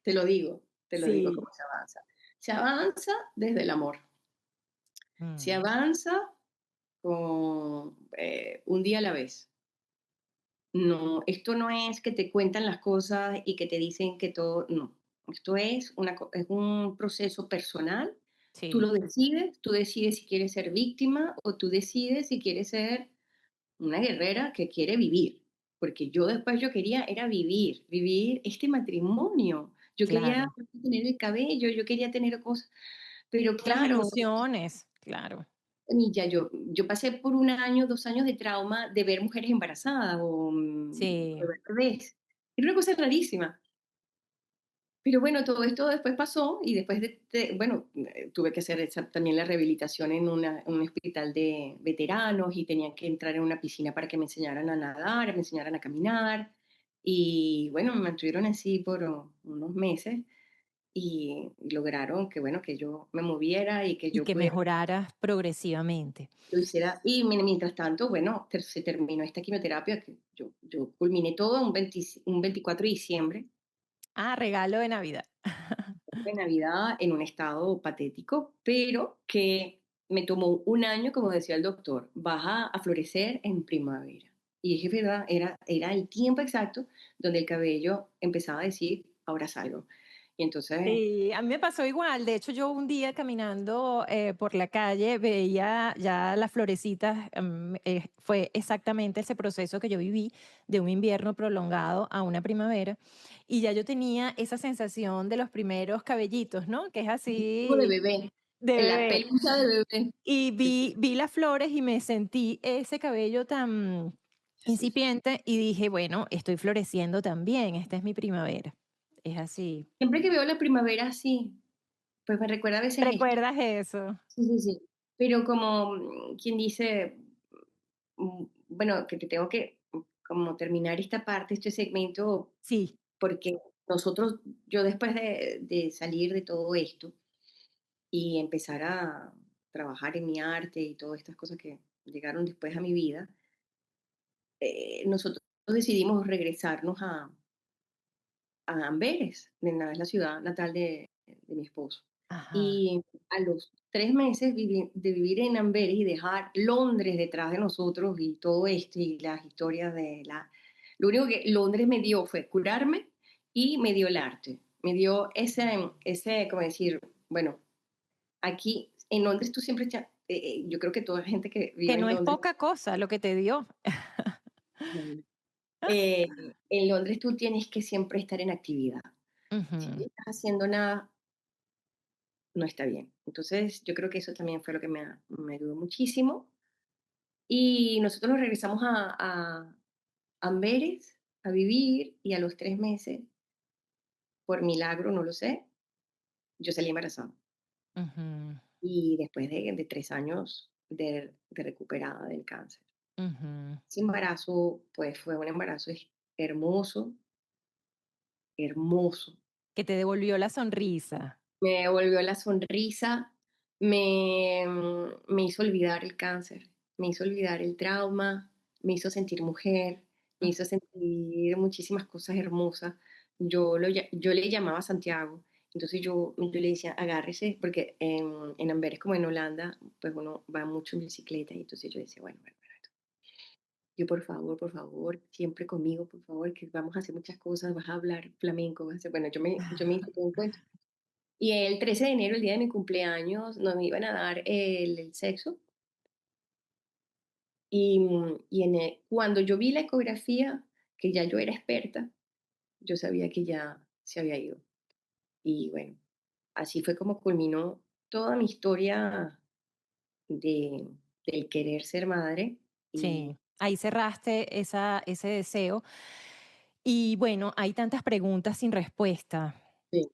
Te lo digo sí, cómo se avanza. Se avanza desde el amor. Se mm, avanza con un día a la vez. No, esto no es que te cuentan las cosas y que te dicen que todo, no. Esto es, es un proceso personal. sí, Tú decides si quieres ser víctima o tú decides si quieres ser una guerrera que quiere vivir. Porque yo después yo quería era vivir, vivir este matrimonio. Yo quería claro. tener el cabello, yo quería tener cosas, pero Las claro, ilusiones, claro. y ya yo pasé por un año, 2 años de trauma de ver mujeres embarazadas o Sí. ver bebés. Era una cosa rarísima. Pero bueno, todo esto después pasó y después bueno, tuve que hacer también la rehabilitación en un hospital de veteranos y tenía que entrar en una piscina para que me enseñaran a nadar, me enseñaran a caminar. Y bueno, me mantuvieron así por unos meses y lograron que, bueno, que yo me moviera y que Y yo que pudiera mejoraras progresivamente. lo hiciera. Y mientras tanto, bueno, se terminó esta quimioterapia, que yo culminé todo un 24 de diciembre Ah, regalo de Navidad. de Navidad en un estado patético, pero que me tomó un año, como decía el doctor, vas a florecer en primavera. Y es verdad, era el tiempo exacto donde el cabello empezaba a decir, ahora salgo. Y entonces, Sí, a mí me pasó igual. De hecho, yo un día caminando por la calle veía ya las florecitas. Fue exactamente ese proceso que yo viví de un invierno prolongado a una primavera. Y ya yo tenía esa sensación de los primeros cabellitos, ¿no? Que es como de así bebé, de en la bebé. pelusa de bebé. Y Sí, vi las flores y me sentí ese cabello tan sí, sí. incipiente y dije, bueno, estoy floreciendo también. Esta es mi primavera. Es así. Siempre que veo la primavera así, pues me recuerda a veces esto. ¿Recuerdas eso? Sí, sí, sí. Pero como quien dice, bueno, que te tengo que como terminar esta parte, este segmento, Sí. porque yo después de salir de todo esto y empezar a trabajar en mi arte y todas estas cosas que llegaron después a mi vida, nosotros decidimos regresarnos a Amberes, es la ciudad natal de mi esposo. Ajá. Y a los 3 meses de vivir en Amberes y dejar Londres detrás de nosotros y todo esto y las historias de la... Lo único que Londres me dio fue curarme y me dio el arte. Me dio como decir, bueno, aquí en Londres tú siempre, yo creo que toda la gente que Que vive no en es Londres, poca cosa lo que te dio. en Londres tú tienes que siempre estar en actividad. Si no Ujú. estás haciendo nada, no está bien. Entonces, yo creo que eso también fue lo que me ayudó muchísimo. Y nosotros nos regresamos a Amberes a vivir y a los 3 meses, por milagro, no lo sé, yo salí embarazada. Ujú, Y después de 3 años de recuperada del cáncer. ujú. Ese embarazo, pues fue un embarazo hermoso, hermoso. Que te devolvió la sonrisa. Me devolvió la sonrisa, me hizo olvidar el cáncer, me hizo olvidar el trauma, me hizo sentir mujer, me Mm. hizo sentir muchísimas cosas hermosas. Yo le llamaba Santiago, entonces yo le decía, agárrese, porque en Amberes como en Holanda, pues uno va mucho en bicicleta, y entonces yo decía, bueno, bueno, bueno, yo por favor, siempre conmigo, por favor, que vamos a hacer muchas cosas, vas a hablar flamenco, bueno, yo me hice todo un cuento. Y el 13 de enero, el día de mi cumpleaños, nos iban a dar el sexo. Cuando yo vi la ecografía, que ya yo era experta, yo sabía que ya se había ido. Y bueno, así fue como culminó. toda mi historia de, del querer ser madre y Sí, ahí cerraste ese deseo. Y bueno, hay tantas preguntas sin respuesta. sí,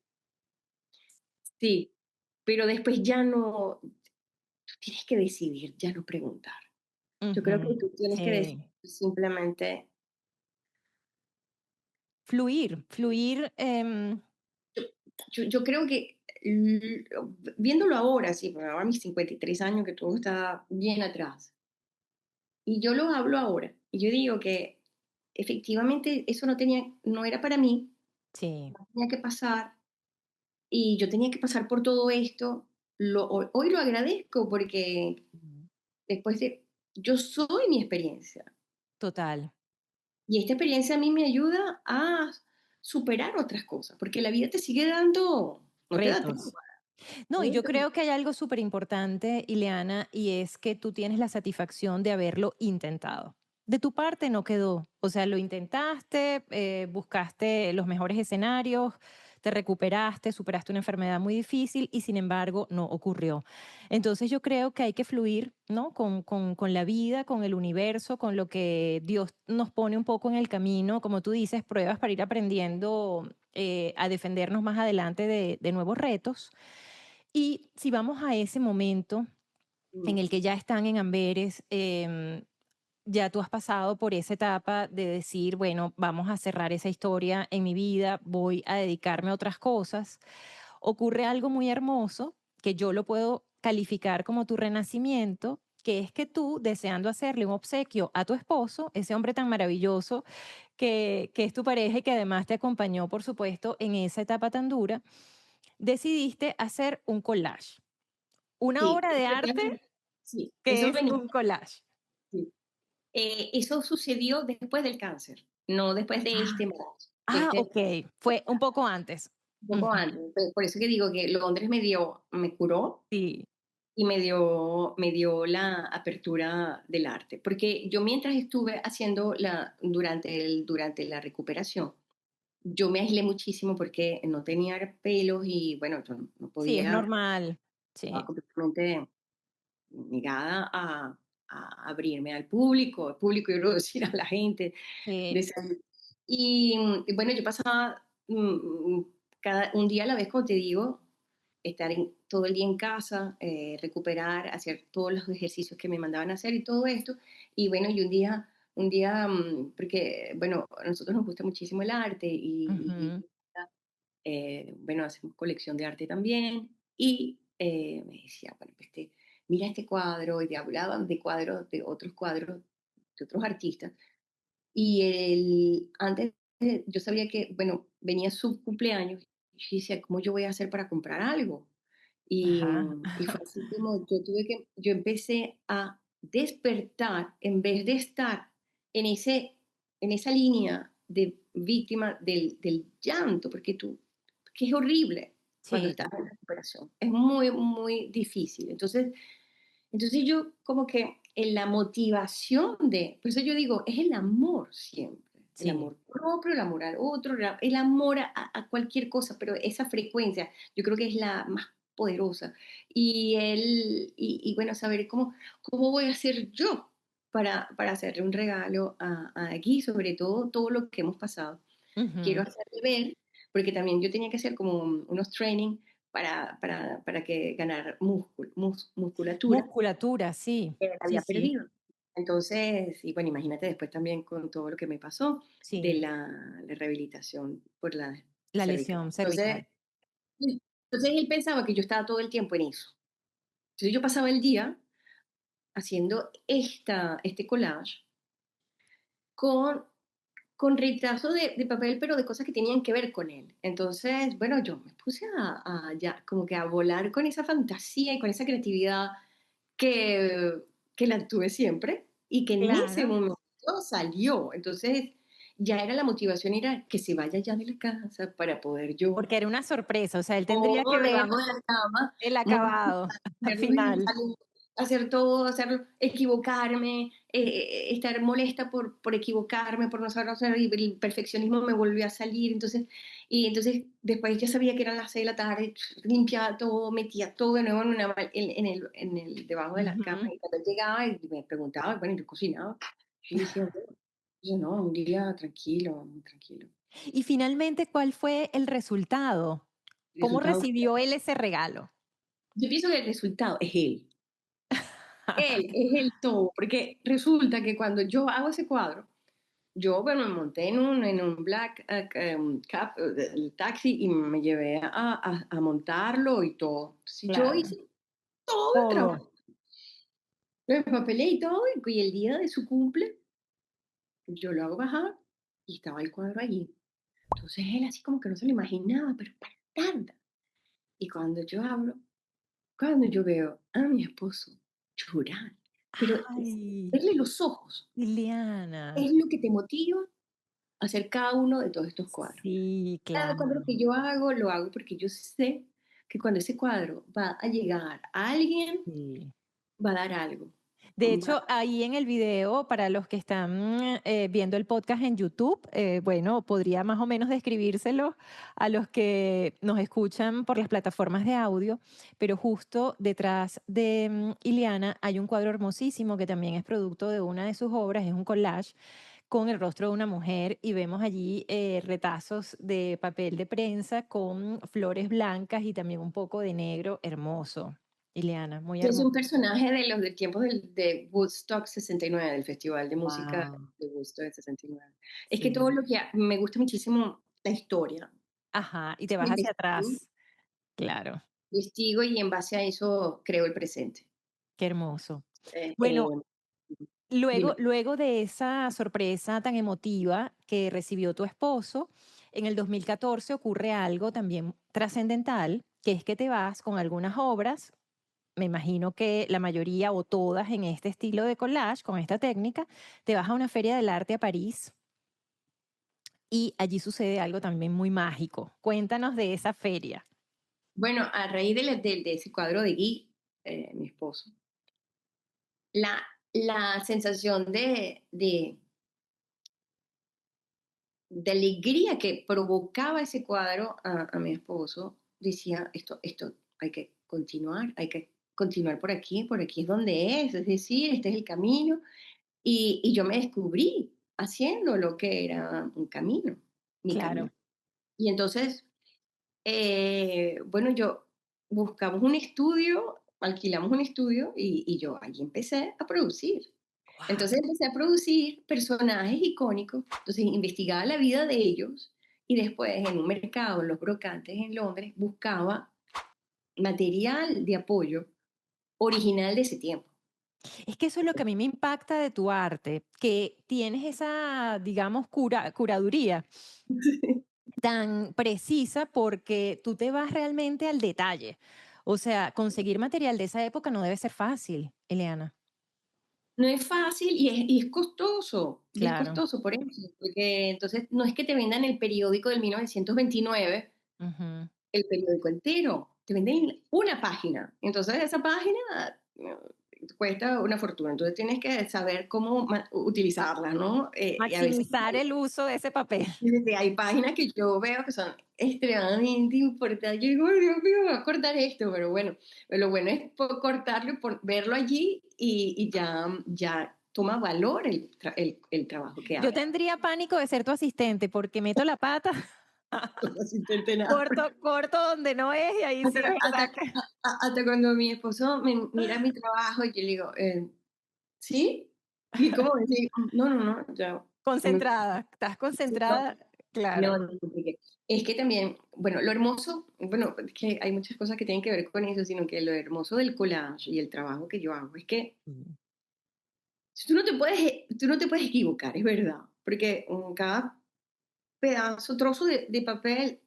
sí, pero después ya no, tú tienes que decidir, ya no preguntar. Yo creo que Ujú, tú tienes que decidir sí. simplemente, Fluir, fluir, yo creo que viéndolo ahora, sí, porque ahora mis 53 años, que todo está bien atrás, y yo lo hablo ahora, y yo digo que efectivamente eso no era para mí, sí. no tenía que pasar, y yo tenía que pasar por todo esto. Hoy lo agradezco porque Ujú. después de, yo soy mi experiencia, Total. y esta experiencia a mí me ayuda a superar otras cosas, porque la vida te sigue dando, no te da tiempo, Retos. No, y yo retos. creo que hay algo súper importante, Ileana, y es que tú tienes la satisfacción de haberlo intentado. De tu parte no quedó, o sea, lo intentaste, buscaste los mejores escenarios, te recuperaste, superaste una enfermedad muy difícil y sin embargo no ocurrió. Entonces yo creo que hay que fluir, ¿no? Con la vida, con el universo, con lo que Dios nos pone un poco en el camino, como tú dices, pruebas para ir aprendiendo a defendernos más adelante de nuevos retos. Y si vamos a ese momento en Mm, el que ya están en Amberes, ya tú has pasado por esa etapa de decir, bueno, vamos a cerrar esa historia en mi vida, voy a dedicarme a otras cosas. Ocurre algo muy hermoso que yo lo puedo calificar como tu renacimiento, que es que tú, deseando hacerle un obsequio a tu esposo, ese hombre tan maravilloso que es tu pareja y que además te acompañó, por supuesto, en esa etapa tan dura, decidiste hacer un collage, una sí, obra de arte sí, que eso es venía. un collage. Sí. Eso sucedió después del cáncer, no después de este Ah, embarazo. ah, ok, fue un poco antes. Un poco Ujú, antes. Por eso que digo que Londres me curó sí, y me dio la apertura del arte. Porque yo mientras estuve haciendo durante la recuperación, yo me aislé muchísimo porque no tenía pelos y bueno, yo no sí, es podía, normal. estaba Sí, completamente negada a abrirme al público y decir a la gente de sí, salud. Y bueno, yo pasaba un día a la vez, como te digo, estar todo el día en casa, recuperar, hacer todos los ejercicios que me mandaban a hacer y todo esto. Y bueno, y porque bueno, a nosotros nos gusta muchísimo el arte ujú, bueno, hacemos colección de arte también. Y me decía, bueno, pues mira este cuadro, y te hablaban de cuadros, de otros cuadros, de otros artistas. Y antes yo sabía que, bueno, venía su cumpleaños, y yo decía, ¿cómo yo voy a hacer para comprar algo? ajá, Y fue así como yo empecé a despertar en vez de estar en en esa línea de víctima del llanto, que es horrible cuando sí, estás en recuperación. Es muy, muy difícil. Entonces yo como que en la motivación por eso yo digo, es el amor siempre, el sí, amor propio, el amor al otro, el amor a cualquier cosa, pero esa frecuencia yo creo que es la más poderosa. Y bueno, saber cómo voy a hacer yo para hacerle un regalo a Guy, sobre todo lo que hemos pasado. Quiero ujú. hacerle ver, porque también yo tenía que hacer como unos training para que ganar musculatura Musculatura, sí, que sí, había sí, perdido. Entonces, y bueno, imagínate después también con todo lo que me pasó de sí, la rehabilitación por la la cervical. lesión cervical. Sí, entonces él pensaba que yo estaba todo el tiempo en eso. Entonces yo pasaba el día haciendo este collage con, con retraso de papel, pero de cosas que tenían que ver con él. Entonces, bueno, yo me puse ya como que a volar con esa fantasía y con esa creatividad que, que la tuve siempre y que en ese Claro. momento salió. Entonces, ya era la motivación, era que se vaya ya de la casa para poder yo, Porque era una sorpresa, o sea, él tendría que o ver debajo de la cama, el montar acabado al y final. salir. hacer todo, hacerlo, equivocarme, estar molesta por equivocarme, por no saber hacer, y el perfeccionismo me volvió a salir, entonces después ya sabía que eran las 6 de la tarde, limpiaba todo, metía todo de nuevo debajo de la cama, Ujú. y cuando él llegaba y me preguntaba, bueno, yo cocinaba, yo decía, bueno, yo no, un día tranquilo, muy tranquilo. Y finalmente, ¿cuál fue el resultado? El ¿Cómo resultado, recibió él ese regalo? yo pienso que el resultado es él. Él es el todo, porque resulta que cuando yo hago ese cuadro, yo, bueno, me monté en un black cab, el taxi, y me llevé a montarlo y todo. Si yo Claro, hice todo el todo. trabajo, lo empapelé y todo, y el día de su cumple, yo lo hago bajar y estaba el cuadro allí. Entonces él así como que no se lo imaginaba, pero para nada. Y cuando yo veo a mi esposo llorar, pero Ay, verle los ojos, Liliana. es lo que te motiva a hacer cada uno de todos estos cuadros. Sí, Cada cuadro claro. que yo hago, lo hago porque yo sé que cuando ese cuadro va a llegar a alguien, Sí. va a dar algo. De Va- hecho, ahí en el video, para los que están viendo el podcast en YouTube, bueno, podría más o menos describírselo a los que nos escuchan por las plataformas de audio, pero justo detrás de Iliana hay un cuadro hermosísimo que también es producto de una de sus obras, es un collage con el rostro de una mujer y vemos allí retazos de papel de prensa con flores blancas y también un poco de negro hermoso. Ileana, muy Es un hermoso. personaje de los del tiempo de Woodstock 69, del Festival de Música Wow. de Woodstock 69. Es que todo Sí. lo que me gusta muchísimo la historia. Ajá, y te vas hacia Investigo, atrás. Claro, investigo y en base a eso creo el presente. qué hermoso. Eh, Bueno, eh, luego, dime. luego de esa sorpresa tan emotiva que recibió tu esposo, en el 2014 ocurre algo también trascendental, que es que te vas con algunas obras, me imagino que la mayoría o todas en este estilo de collage, con esta técnica, te vas a una feria del arte a París y allí sucede algo también muy mágico. Cuéntanos de esa feria. Bueno, a raíz de ese cuadro de Guy, mi esposo, la, la sensación de alegría que provocaba ese cuadro a mi esposo, decía, esto hay que continuar por aquí es donde es decir, este es el camino. Y yo me descubrí haciendo lo que era un camino, mi Claro. camino. Y entonces, bueno, yo buscamos un estudio, alquilamos un estudio y yo allí empecé a producir. Entonces empecé a producir personajes icónicos, entonces investigaba la vida de ellos y después en un mercado, en los brocantes en Londres, buscaba material de apoyo original de ese tiempo. Es que eso es lo que a mí me impacta de tu arte, que tienes esa, digamos, curaduría tan precisa porque tú te vas realmente al detalle. O sea, conseguir material de esa época no debe ser fácil, Eliana. No es fácil y es Claro. costoso por eso, porque entonces no es que te vendan el periódico del 1929, Ujú. el periódico entero, te venden una página, entonces esa página cuesta una fortuna, entonces tienes que saber cómo utilizarla, ¿no? Y a veces Maximizar el uso de ese papel. hay páginas que yo veo que son extremadamente importantes. Yo digo, "Ay, Dios mío, voy a cortar esto", pero bueno, lo bueno es cortarlo, verlo allí y ya toma valor el trabajo que Yo hago. tendría pánico de ser tu asistente porque meto la pata, No se intente nada. corto donde no es y ahí sí Hasta, es hasta, verdad que hasta cuando mi esposo me mira mi trabajo y yo le digo, ¿sí? Y como decir, no, no, no, ya. concentrada, estás concentrada, No, claro. no, porque es que también, bueno, lo hermoso, bueno, es que hay muchas cosas que tienen que ver con eso, sino que lo hermoso del collage y el trabajo que yo hago es que Mm. tú no te puedes equivocar, es verdad, porque cada pedazo, trozo de papel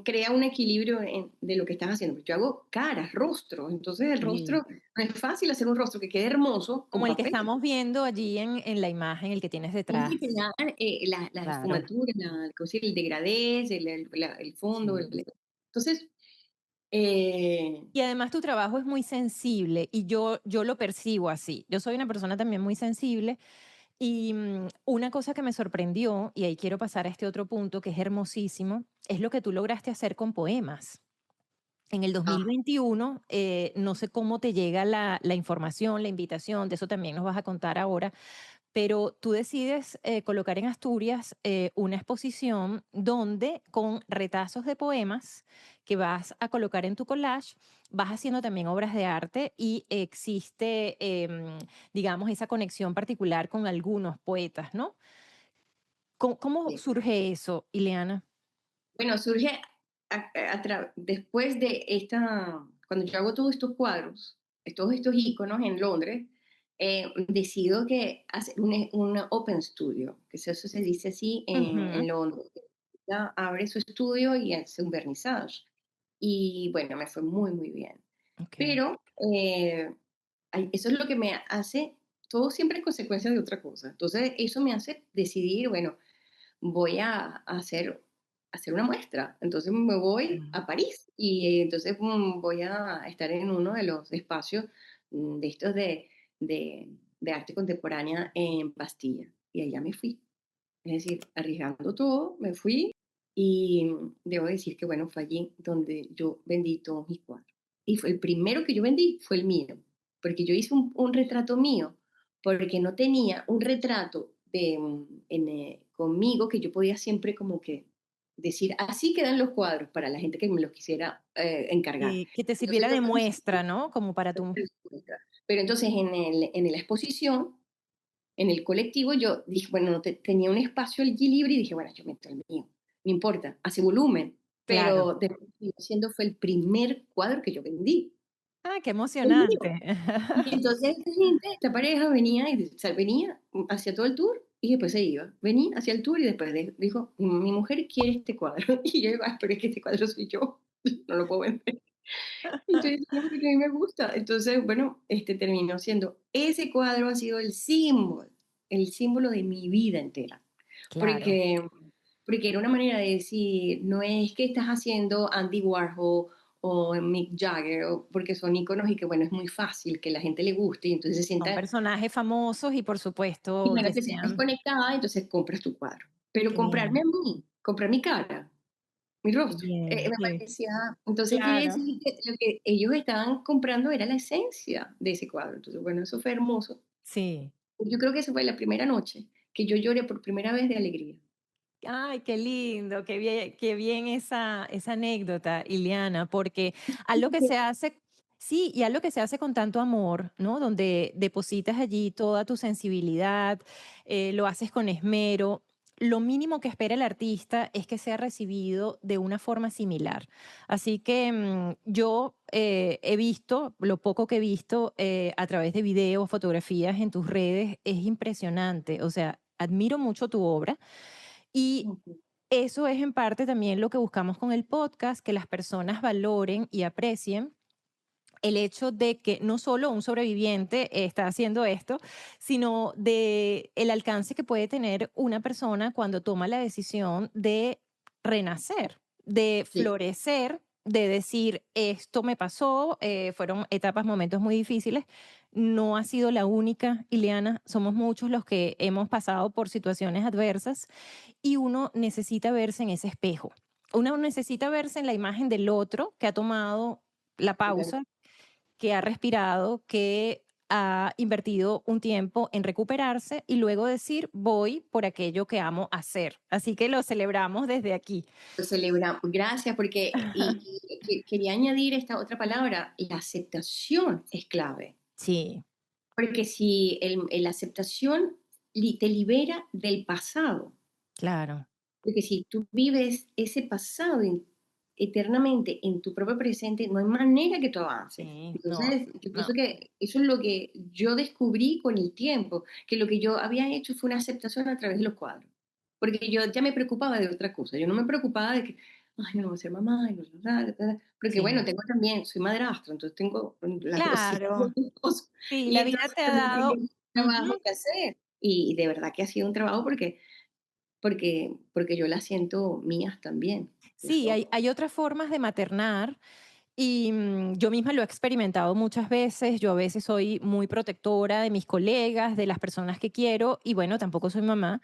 crea un equilibrio de lo que estás haciendo. Yo hago caras, rostros, entonces el Sí. rostro, no es fácil hacer un rostro que quede hermoso con Como el que papel. estamos viendo allí en la imagen, el que tienes Tienes que detrás. crear las Claro. esfumaturas, ¿cómo decir? El degradés, el fondo. Sí. Entonces, Eh, Y además tu trabajo es muy sensible y yo lo percibo así. Yo soy una persona también muy sensible y una cosa que me sorprendió, y ahí quiero pasar a este otro punto que es hermosísimo, es lo que tú lograste hacer con poemas. En el ah, 2021, no sé cómo te llega la información, la invitación, de eso también nos vas a contar ahora, pero tú decides colocar en Asturias una exposición donde con retazos de poemas que vas a colocar en tu collage, vas haciendo también obras de arte y existe, digamos, esa conexión particular con algunos poetas, ¿no? ¿Cómo sí. surge eso, Ileana? Bueno, surge después de cuando yo hago todos estos cuadros, todos estos iconos en Londres, decido que hacer un open studio, que eso se dice así en Ujú, Londres. Ella abre su estudio y hace un vernissage. Y bueno, me fue muy, muy bien. ok. Pero eso es lo que me hace, todo siempre es consecuencia de otra cosa. Entonces, eso me hace decidir, bueno, voy a hacer una muestra. Entonces me voy Mm. a París y entonces voy a estar en uno de los espacios de estos de, de arte contemporánea en Bastilla. Y allá me fui. Es decir, arriesgando todo, me fui y debo decir que, bueno, fue allí donde yo vendí todos mis cuadros. Y fue el primero que yo vendí, fue el mío, porque yo hice un retrato mío, porque no tenía un retrato conmigo que yo podía siempre como que decir, así quedan los cuadros para la gente que me los quisiera encargar. Que te Entonces sirviera yo de lo hice. muestra, ¿no? Como para tu... Pero entonces en la exposición en el colectivo yo dije, bueno, tenía un espacio allí libre y dije, bueno, yo meto el mío, no importa, hace volumen, Claro. pero después siendo fue el primer cuadro que yo vendí, Ah, qué el mío. emocionante. Y entonces esta gente, esta pareja venía, o sea, venía hacia todo el tour y después se iba, venía hacia el tour y después dijo, mi mujer quiere este cuadro. Y yo digo, "Ah, pero es que este cuadro soy yo, no lo puedo vender". Y estoy diciendo porque a mí me gusta. Entonces, bueno, terminó siendo, ese cuadro ha sido el símbolo de mi vida entera. Claro. Porque, porque era una manera de decir, no es que estás haciendo Andy Warhol o Mick Jagger, porque son iconos y que, bueno, es muy fácil que la gente le guste y entonces se Son sienta, personajes famosos y por y supuesto bueno, te sientes desean conectada, entonces compras tu cuadro. Pero qué comprarme bien, a mí, comprar mi cara, mi qué rostro. bien, Me qué parecía, entonces quiere claro. decir que lo que ellos estaban comprando era la esencia de ese cuadro. Entonces, bueno, eso fue hermoso. Sí. Yo creo que esa fue la primera noche que yo lloré por primera vez de alegría. Ay, qué lindo, qué bien esa anécdota, Ileana, porque algo que se hace, sí, y algo que se hace con tanto amor, ¿no? Donde depositas allí toda tu sensibilidad, lo haces con esmero. Lo mínimo que espera el artista es que sea recibido de una forma similar. Así que yo he visto, lo poco que he visto a través de videos, fotografías en tus redes, es impresionante. O sea, admiro mucho tu obra. Y Ujú. eso es en parte también lo que buscamos con el podcast, que las personas valoren y aprecien el hecho de que no solo un sobreviviente está haciendo esto, sino de el alcance que puede tener una persona cuando toma la decisión de renacer, de Sí, florecer, de decir, esto me pasó, fueron etapas, momentos muy difíciles. No ha sido la única, Ileana, somos muchos los que hemos pasado por situaciones adversas y uno necesita verse en ese espejo. Uno necesita verse en la imagen del otro que ha tomado la es verdad. pausa, que ha respirado, que ha invertido un tiempo en recuperarse y luego decir, voy por aquello que amo hacer. Así que lo celebramos desde aquí. Lo celebramos. Gracias, porque quería añadir esta otra palabra, la aceptación es clave. Sí, Porque si la aceptación te libera del pasado, claro. porque si tú vives ese pasado eternamente en tu propio presente, no hay manera que tú avances. Sí, no, Entonces, yo no. pienso que eso es lo que yo descubrí con el tiempo, que lo que yo había hecho fue una aceptación a través de los cuadros. Porque yo ya me preocupaba de otra cosa. Yo no me preocupaba de que, ay, yo no voy a ser mamá, y no, porque bueno, Sí, tengo también, soy madrastra, entonces tengo las dos hijas, claro. los dos esposos, Sí, y la vida entonces te ha también tengo dado... un trabajo Ujú. que hacer. Y de verdad que ha sido un trabajo porque yo las siento mías también, las Sí, dos. hay otras formas de maternar. Y yo misma lo he experimentado muchas veces. Yo a veces soy muy protectora de mis colegas, de las personas que quiero, y bueno, tampoco soy mamá.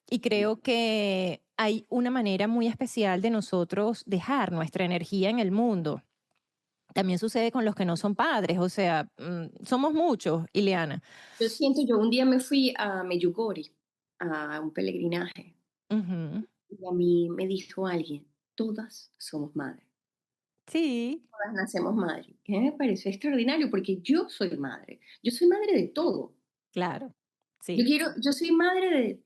Y creo que hay una manera muy especial de nosotros dejar nuestra energía en el mundo. También sucede con los que no son padres, o sea, somos muchos, Ileana. Yo un día me fui a Medjugorje, a un peregrinaje, Ujú. y a mí me dijo alguien, todas somos madres, Sí, todas nacemos madres. Que me pareció extraordinario porque yo soy madre de todo. claro, sí, Yo soy madre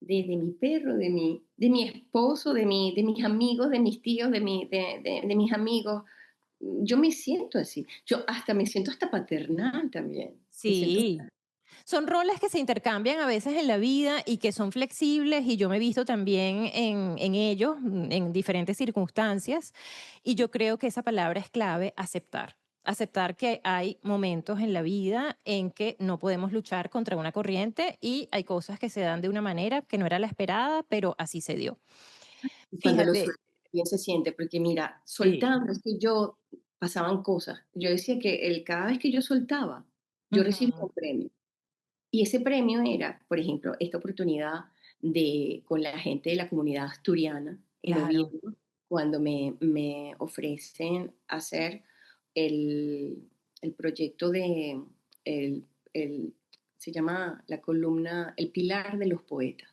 de mi perro, de mi esposo, de mis amigos, de mis tíos, de mis amigos. Yo me siento así. Yo hasta me siento hasta paternal también. Me siento sí. Son roles que se intercambian a veces en la vida y que son flexibles y yo me he visto también en ellos, en diferentes circunstancias. Y yo creo que esa palabra es clave, aceptar. Aceptar que hay momentos en la vida en que no podemos luchar contra una corriente y hay cosas que se dan de una manera que no era la esperada, pero así se dio. y cuando lo Fíjate, suelto, bien se siente, porque mira, sí. soltando es que yo pasaban cosas. Yo decía que cada vez que yo soltaba, yo recibía Ujú, un premio. Y ese premio era, por ejemplo, esta oportunidad con la gente de la comunidad asturiana en claro, Oviedo, cuando me ofrecen hacer el, el proyecto el, el- se llama la columna El Pilar de los Poetas.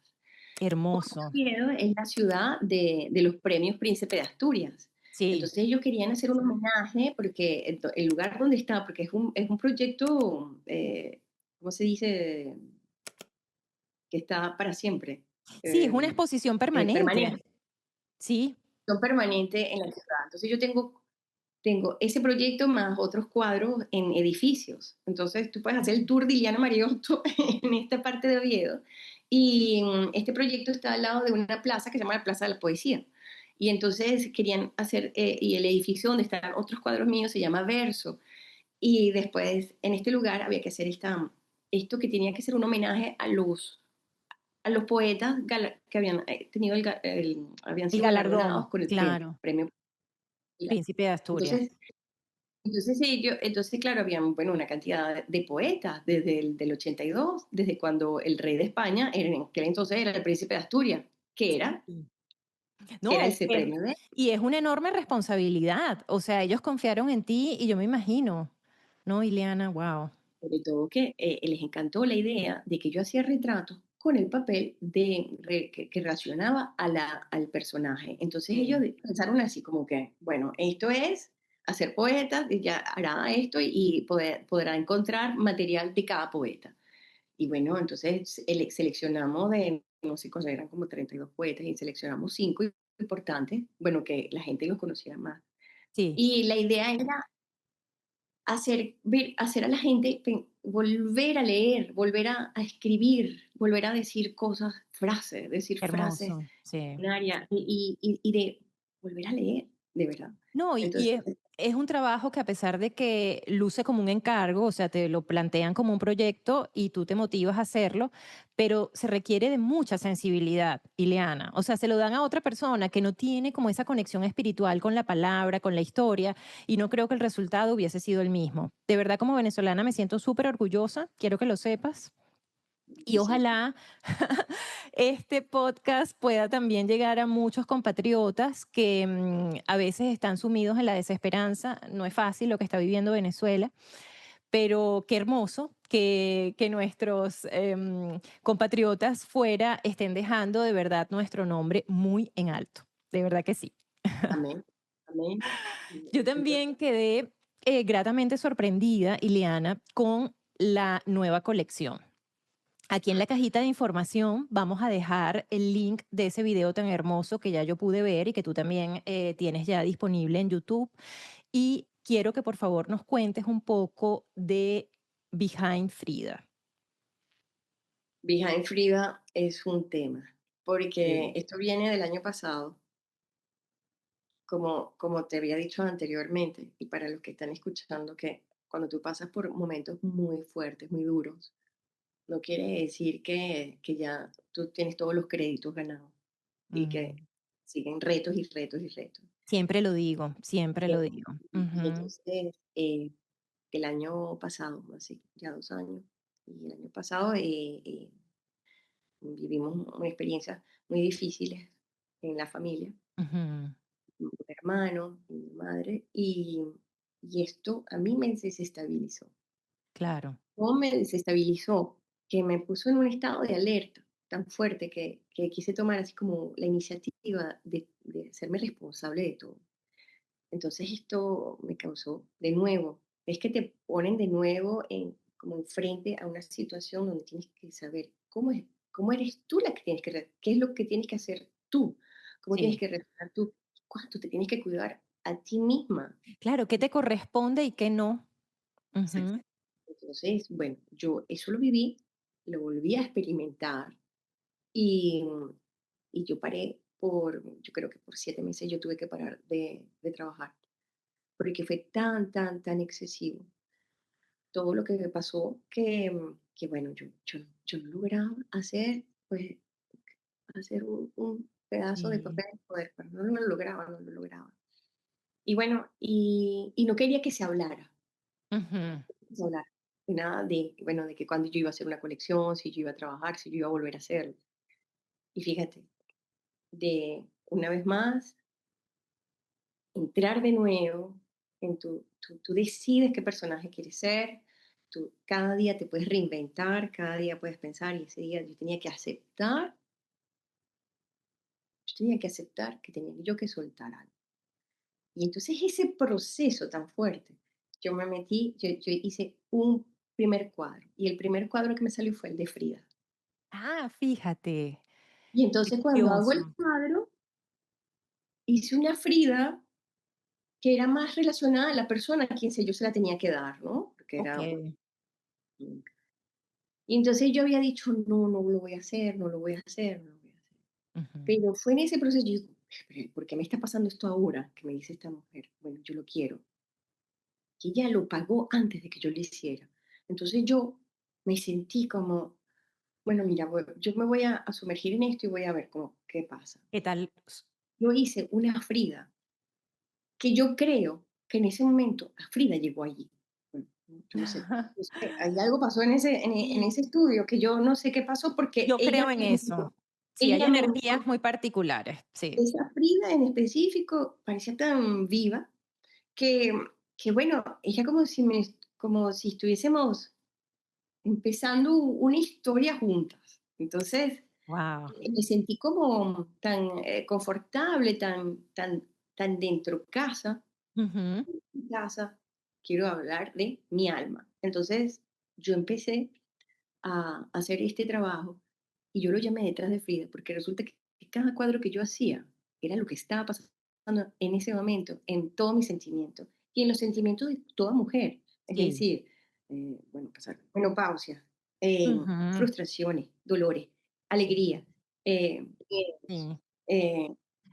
hermoso. Oviedo es la ciudad de los premios Príncipe de Asturias. Sí, Entonces ellos querían hacer un homenaje porque el lugar donde está, porque es un proyecto, ¿cómo se dice? Que está para siempre, sí, es una exposición permanente. permanente, Sí, son permanentes en la ciudad. Entonces yo tengo ese proyecto más otros cuadros en edificios. Entonces tú puedes hacer el tour de Iliana Mariotto en esta parte de Oviedo. Y este proyecto está al lado de una plaza que se llama la Plaza de la Poesía. Y entonces querían hacer, y el edificio donde están otros cuadros míos se llama Verso. Y después en este lugar había que hacer esto que tenía que ser un homenaje a los poetas que habían tenido habían el sido galardonados galardón, con el claro, premio Pilar. Príncipe de Asturias. Entonces, entonces, claro, habían, bueno, una cantidad de poetas desde el del 82, desde cuando el rey de España, en aquel entonces era el príncipe de Asturias, que era, Sí. que No, era ese premio de y es una enorme responsabilidad. O sea, ellos confiaron en ti y yo me imagino, ¿no, Ileana? Wow. sobre todo que les encantó la idea de que yo hacía retratos con el papel que relacionaba al personaje. Entonces ellos Sí, pensaron así como que, bueno, esto es hacer poetas, y ya hará esto y podrá encontrar material de cada poeta. Y bueno, entonces seleccionamos no sé, eran como 32 poetas y seleccionamos 5 importantes, bueno, que la gente los conociera más. sí, Y la idea era hacer a la gente volver a leer, volver a escribir, volver a decir frases hermoso, sí. extraordinarias y de volver a leer, de verdad. No, y Entonces, es un trabajo que a pesar de que luce como un encargo, o sea, te lo plantean como un proyecto y tú te motivas a hacerlo, pero se requiere de mucha sensibilidad, Ileana. O sea, se lo dan a otra persona que no tiene como esa conexión espiritual con la palabra, con la historia, y no creo que el resultado hubiese sido el mismo. De verdad, como venezolana me siento súper orgullosa, quiero que lo sepas. Y sí, ojalá este podcast pueda también llegar a muchos compatriotas que a veces están sumidos en la desesperanza. No es fácil lo que está viviendo Venezuela, pero qué hermoso que nuestros compatriotas fuera estén dejando de verdad nuestro nombre muy en alto. De verdad que sí. amén, amén. Yo también quedé gratamente sorprendida, Ileana, con la nueva colección. Aquí en la cajita de información vamos a dejar el link de ese video tan hermoso que ya yo pude ver y que tú también tienes ya disponible en YouTube. Y quiero que por favor nos cuentes un poco de Behind Frida. Behind Frida es un tema, porque Sí. esto viene del año pasado, como te había dicho anteriormente, y para los que están escuchando, que cuando tú pasas por momentos muy fuertes, muy duros, no quiere decir que ya tú tienes todos los créditos ganados y que Mm, siguen retos y retos y retos. Siempre lo digo, siempre Eh, lo digo. y Ujú, entonces, el año pasado, hace ya 2 años, y el año pasado, vivimos una experiencia muy difíciles en la familia, ujú, mi hermano, mi madre, y esto a mí me desestabilizó. claro, ¿Cómo me desestabilizó? Que me puso en un estado de alerta tan fuerte que quise tomar así como la iniciativa de hacerme responsable de todo. Entonces esto me causó, de nuevo, es que te ponen de nuevo como enfrente a una situación donde tienes que saber cómo eres tú la que tienes que, qué es lo que tienes que hacer tú, cómo tienes sí. que reaccionar tú, cuánto te tienes que cuidar a ti misma. Claro, ¿qué te corresponde y qué no? Exacto. Ujú, Entonces, bueno, yo eso lo viví, lo volví a experimentar y, y yo paré yo creo que por 7 meses yo tuve que parar de trabajar porque fue tan, tan, tan excesivo todo lo que me pasó que bueno, yo no lograba hacer, pues, hacer un pedazo de sí, papel de poder, pero no lo lograba, no lo lograba. Y bueno, y no quería que se hablara, ujú, se hablara de nada de, bueno, de que cuando yo iba a hacer una colección, si yo iba a trabajar, si yo iba a volver a hacerlo. Y fíjate, de una vez más, entrar de nuevo en tú decides qué personaje quieres ser, tú cada día te puedes reinventar, cada día puedes pensar, y ese día yo tenía que aceptar que tenía yo que soltar algo. Y entonces ese proceso tan fuerte, yo me metí, yo hice un primer cuadro, y el primer cuadro que me salió fue el de Frida. ah, fíjate, Y qué entonces cuando hago el curioso. cuadro, hice una Frida que era más relacionada a la persona a quien yo se la tenía que dar, ¿no? Porque era, bueno, Okey. y entonces yo había dicho: "No, no lo voy a hacer, no lo voy a hacer, no lo voy a hacer". Ujú. Pero fue en ese proceso, yo digo: "Pero, ¿por qué me está pasando esto ahora?", que me dice esta mujer. Bueno, yo lo quiero. Y ella lo pagó antes de que yo lo hiciera. Entonces yo me sentí como, bueno, mira, yo me voy a sumergir en esto y voy a ver cómo qué pasa. ¿Qué tal? Yo hice una Frida que yo creo que en ese momento la Frida llegó allí. Bueno, yo no sé, hay algo pasó en Sí, ese estudio que yo no sé qué pasó porque yo creo en eso. Sí, hay ella me energías muy particulares, sí. esa Frida en específico parecía tan viva que bueno, ella como si estuviésemos empezando una historia juntas. Entonces, Wow. me sentí como tan, confortable, tan dentro casa, quiero hablar de mi alma. Entonces, yo empecé a hacer este trabajo y yo lo llamé Detrás de Frida, porque resulta que cada cuadro que yo hacía era lo que estaba pasando en ese momento, en todo mi sentimiento y en los sentimientos de toda mujer. Es Sí. decir, bueno, pasar menopausia, eh, Ujú, frustraciones, dolores, alegría, miedos, sí.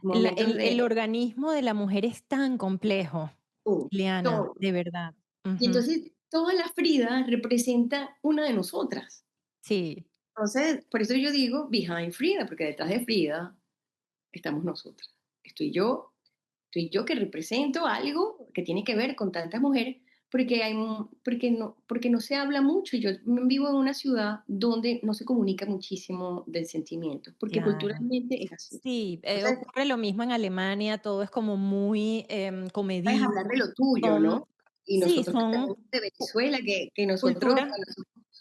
momentos El de organismo de la mujer es tan complejo, todo, Liana, todo. de verdad. Y Ujú. entonces toda la Frida representa una de nosotras. Sí, Entonces, por eso yo digo behind Frida, porque detrás de Frida estamos nosotras. Estoy yo, estoy yo que represento algo que tiene que ver con tantas mujeres, porque no se habla mucho. Yo vivo en una ciudad donde no se comunica muchísimo del sentimiento, porque claro. culturalmente es así. Sí, Entonces, ocurre lo mismo en Alemania, todo es como muy, puedes comedido. hablar de lo tuyo, Son ¿no? Y sí, nosotros que son venimos de Venezuela, que nosotros, culturas bueno,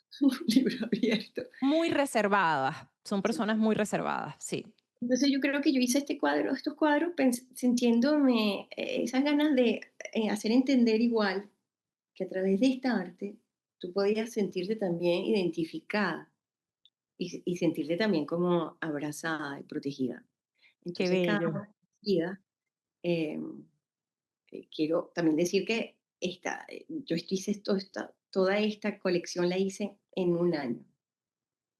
somos un libro abierto. muy reservadas, son Sí. personas muy reservadas, sí. Entonces yo creo que yo hice estos cuadros sintiéndome esas ganas de hacer entender igual que a través de esta arte tú podías sentirte también identificada y sentirte también como abrazada y protegida. Qué Entonces cada bello. día eh, quiero también decir que hice toda esta colección la hice en un año,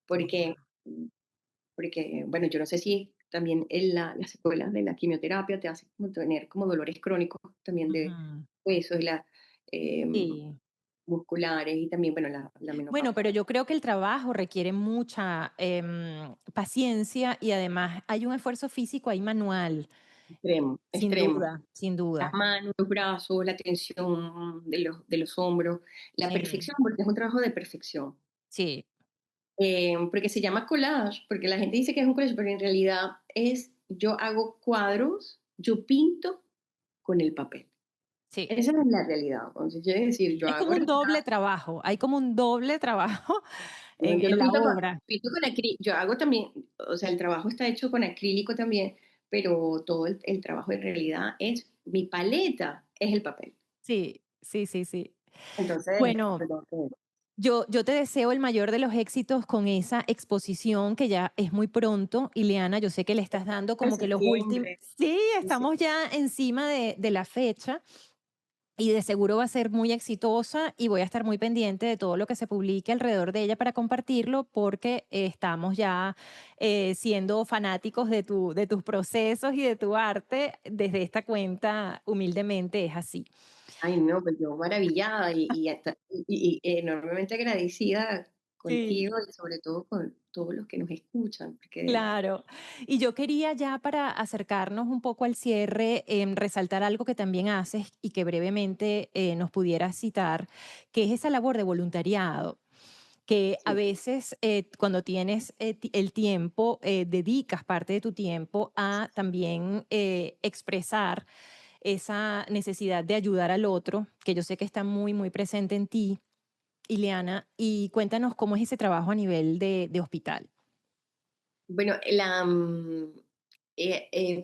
porque Guau. bueno, yo no sé si también las secuelas de la quimioterapia te hacen como tener como dolores crónicos también de Ujú. huesos Sí. musculares y también, bueno, la Bueno, menopausia. pero yo creo que el trabajo requiere mucha, paciencia y además hay un esfuerzo físico ahí manual. extremo, Sin extremo. duda, sin Las duda. manos, los brazos, la tensión de los hombros, la Sí, perfección, porque es un trabajo de perfección. sí, Porque se llama collage, porque la gente dice que es un collage, pero en realidad es, yo hago cuadros, yo pinto con el papel. sí. Esa es la realidad. Entonces, quiere decir, yo Es hago como un doble retratos, trabajo, hay como un doble trabajo yo en no la pinto obra. pinto con acrílico, yo hago también, o sea, el trabajo está hecho con acrílico también, pero todo el trabajo en realidad es, mi paleta es el papel. Sí, sí, sí, sí. Entonces, Bueno, perdón, yo te deseo el mayor de los éxitos con esa exposición que ya es muy pronto. Ileana, yo sé que le estás dando en como que los últimos. septiembre. Sí, Sí, sí. estamos ya encima de la fecha y de seguro va a ser muy exitosa y voy a estar muy pendiente de todo lo que se publique alrededor de ella para compartirlo porque estamos ya siendo fanáticos de tus procesos y de tu arte desde esta cuenta, humildemente es así. Ay, no, pues yo maravillada y enormemente agradecida Sí. contigo y sobre todo con todos los que nos escuchan, porque Claro. Y yo quería ya para acercarnos un poco al cierre, resaltar algo que también haces y que brevemente nos pudieras citar, que es esa labor de voluntariado, que a sí, veces cuando tienes el tiempo, dedicas parte de tu tiempo a también expresar esa necesidad de ayudar al otro, que yo sé que está muy, muy presente en ti, Ileana, y cuéntanos cómo es ese trabajo a nivel de hospital. bueno,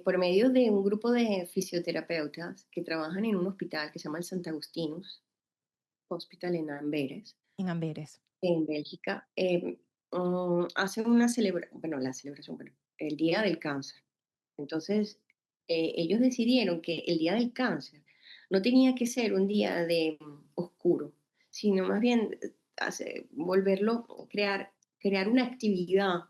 por medio de un grupo de fisioterapeutas que trabajan en un hospital que se llama el Santa Agustinus Hospital en Amberes, En Amberes. en Bélgica, hacen una celebración, bueno, la celebración, bueno, el Día del Cáncer. Entonces, ellos decidieron que el Día del Cáncer no tenía que ser un día de oscuro, sino más bien volverlo, crear una actividad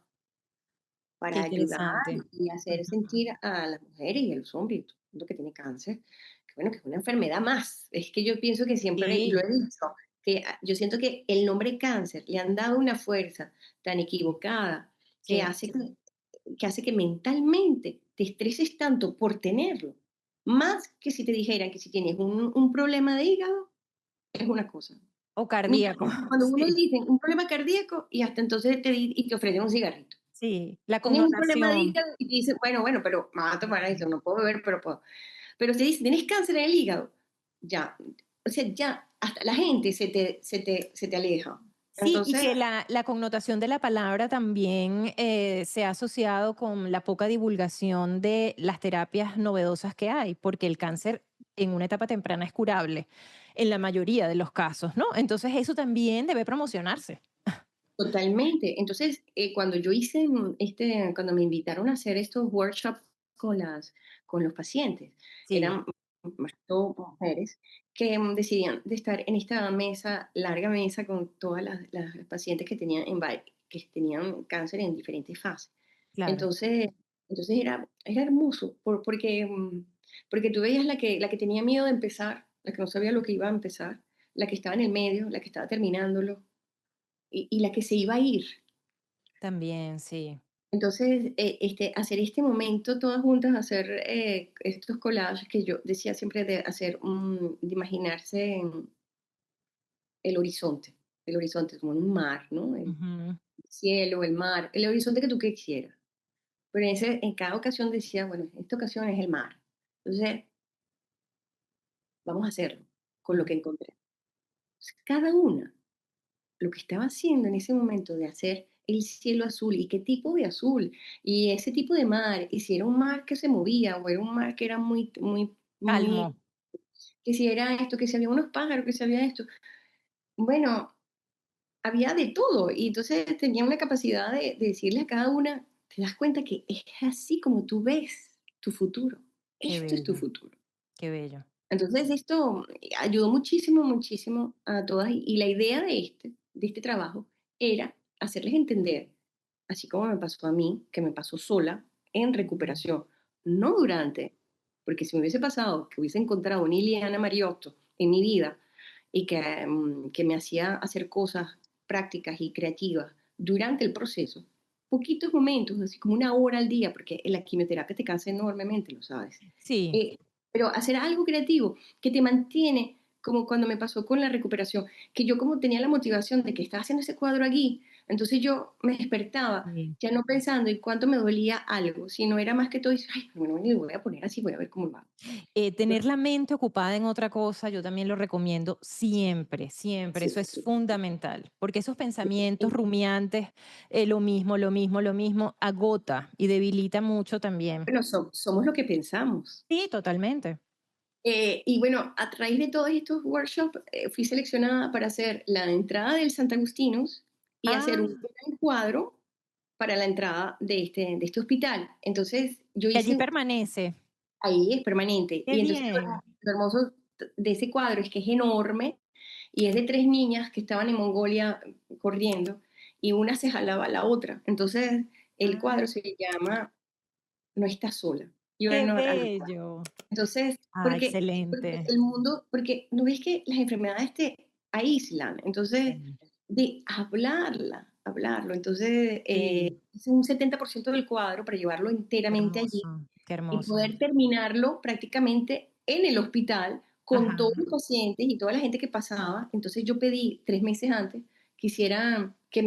Qué para ayudar interesante. y hacer Ujú. sentir a las mujeres y a los hombres y todo el mundo que tiene cáncer, que bueno, que es una enfermedad más. Es que yo pienso que siempre, y lo Sí, he dicho, que yo siento que el nombre cáncer le han dado una fuerza tan equivocada que sí. hace que mentalmente te estreses tanto por tenerlo, más que si te dijeran que si tienes un problema de hígado, es una cosa. O cardíaco. Cuando uno Sí, dice un problema cardíaco y hasta entonces y te ofrecen un cigarrito. sí. La Tienes un problema de connotación. hígado y te dicen, bueno, pero me vas a tomar eso, no puedo beber, pero puedo. Pero te dicen, tienes cáncer en el hígado, ya, o sea, ya, hasta la gente se te aleja. Sí, y Entonces, que la connotación de la palabra también se ha asociado con la poca divulgación de las terapias novedosas que hay, porque el cáncer en una etapa temprana es curable en la mayoría de los casos, ¿no? Entonces eso también debe promocionarse. totalmente. Entonces, cuando yo hice cuando me invitaron a hacer estos workshops con los pacientes, Sí, eran más que todo mujeres que decidían de estar en esta mesa, larga mesa, con todas las pacientes que que tenían cáncer en diferentes fases. claro, Entonces, era hermoso, porque tú veías la que tenía miedo de empezar, la que no sabía lo que iba a empezar, la que estaba en el medio, la que estaba terminándolo, y la que se iba a ir. también, sí, Entonces, hacer este momento todas juntas, hacer estos collages que yo decía siempre de hacer, de imaginarse en el horizonte como en un mar, ¿no? El ujú, cielo, el mar, el horizonte que tú quisieras. Pero en cada ocasión decía, bueno, en esta ocasión es el mar. Entonces, vamos a hacerlo con lo ujú, que encontré. Entonces, cada una lo que estaba haciendo en ese momento de hacer el cielo azul y qué tipo de azul y ese tipo de mar, y si era un mar que se movía o era un mar que era muy, calmo, que si era esto, que si había unos pájaros, que si había esto. Bueno, había de todo y entonces tenía una capacidad de decirle a cada una, te das cuenta que es así como tú ves tu futuro. qué Esto es tu bello, futuro. qué bello. Entonces esto ayudó muchísimo, muchísimo a todas y la idea de este trabajo era hacerles entender, así como me pasó a mí, que me pasó sola en Ujú. recuperación, no durante, porque si me hubiese pasado que hubiese encontrado una Ileana Mariotto en mi vida y que me hacía hacer cosas prácticas y creativas durante el proceso, poquitos momentos, así como 1 hora al día, porque la quimioterapia te cansa enormemente, lo sabes. Sí. Eh, pero hacer algo creativo que te mantiene, como cuando me pasó con la recuperación, que yo como tenía la motivación de que estaba haciendo ese cuadro allí, entonces yo me despertaba Sí. ya no pensando en cuánto me dolía algo, sino era más que todo, dice, ay, bueno, ni lo voy a poner así, voy a ver cómo va. Tener la mente ocupada en otra cosa, yo también lo recomiendo siempre, siempre. Sí, Eso es sí, fundamental, porque esos pensamientos sí. rumiantes, lo mismo, lo mismo, lo mismo, agota y debilita mucho también. Bueno, somos lo que pensamos. Sí, totalmente. Y bueno, a raíz de todos estos workshops, fui seleccionada para hacer la entrada del Santa Agustinos y hacer un Ah, gran cuadro para la entrada de este hospital. Entonces, yo y allí hice, permanece. ahí es permanente. Qué Y entonces bien. lo hermoso de ese cuadro es que es enorme y es de 3 niñas que estaban en Mongolia corriendo y una se jalaba a la otra. Entonces, el Ah, cuadro se llama No estás sola. You're qué not alone. bello. Entonces, Ah, porque excelente. el mundo, porque no ves que las enfermedades te aíslan, entonces Sí, de hablarlo. Entonces, sí, hice un 70% del cuadro para llevarlo qué enteramente allí hermoso, qué y hermoso. poder terminarlo prácticamente en el hospital con todos Ajá. los pacientes y toda la gente que pasaba. Entonces yo pedí 3 meses antes que hicieran, que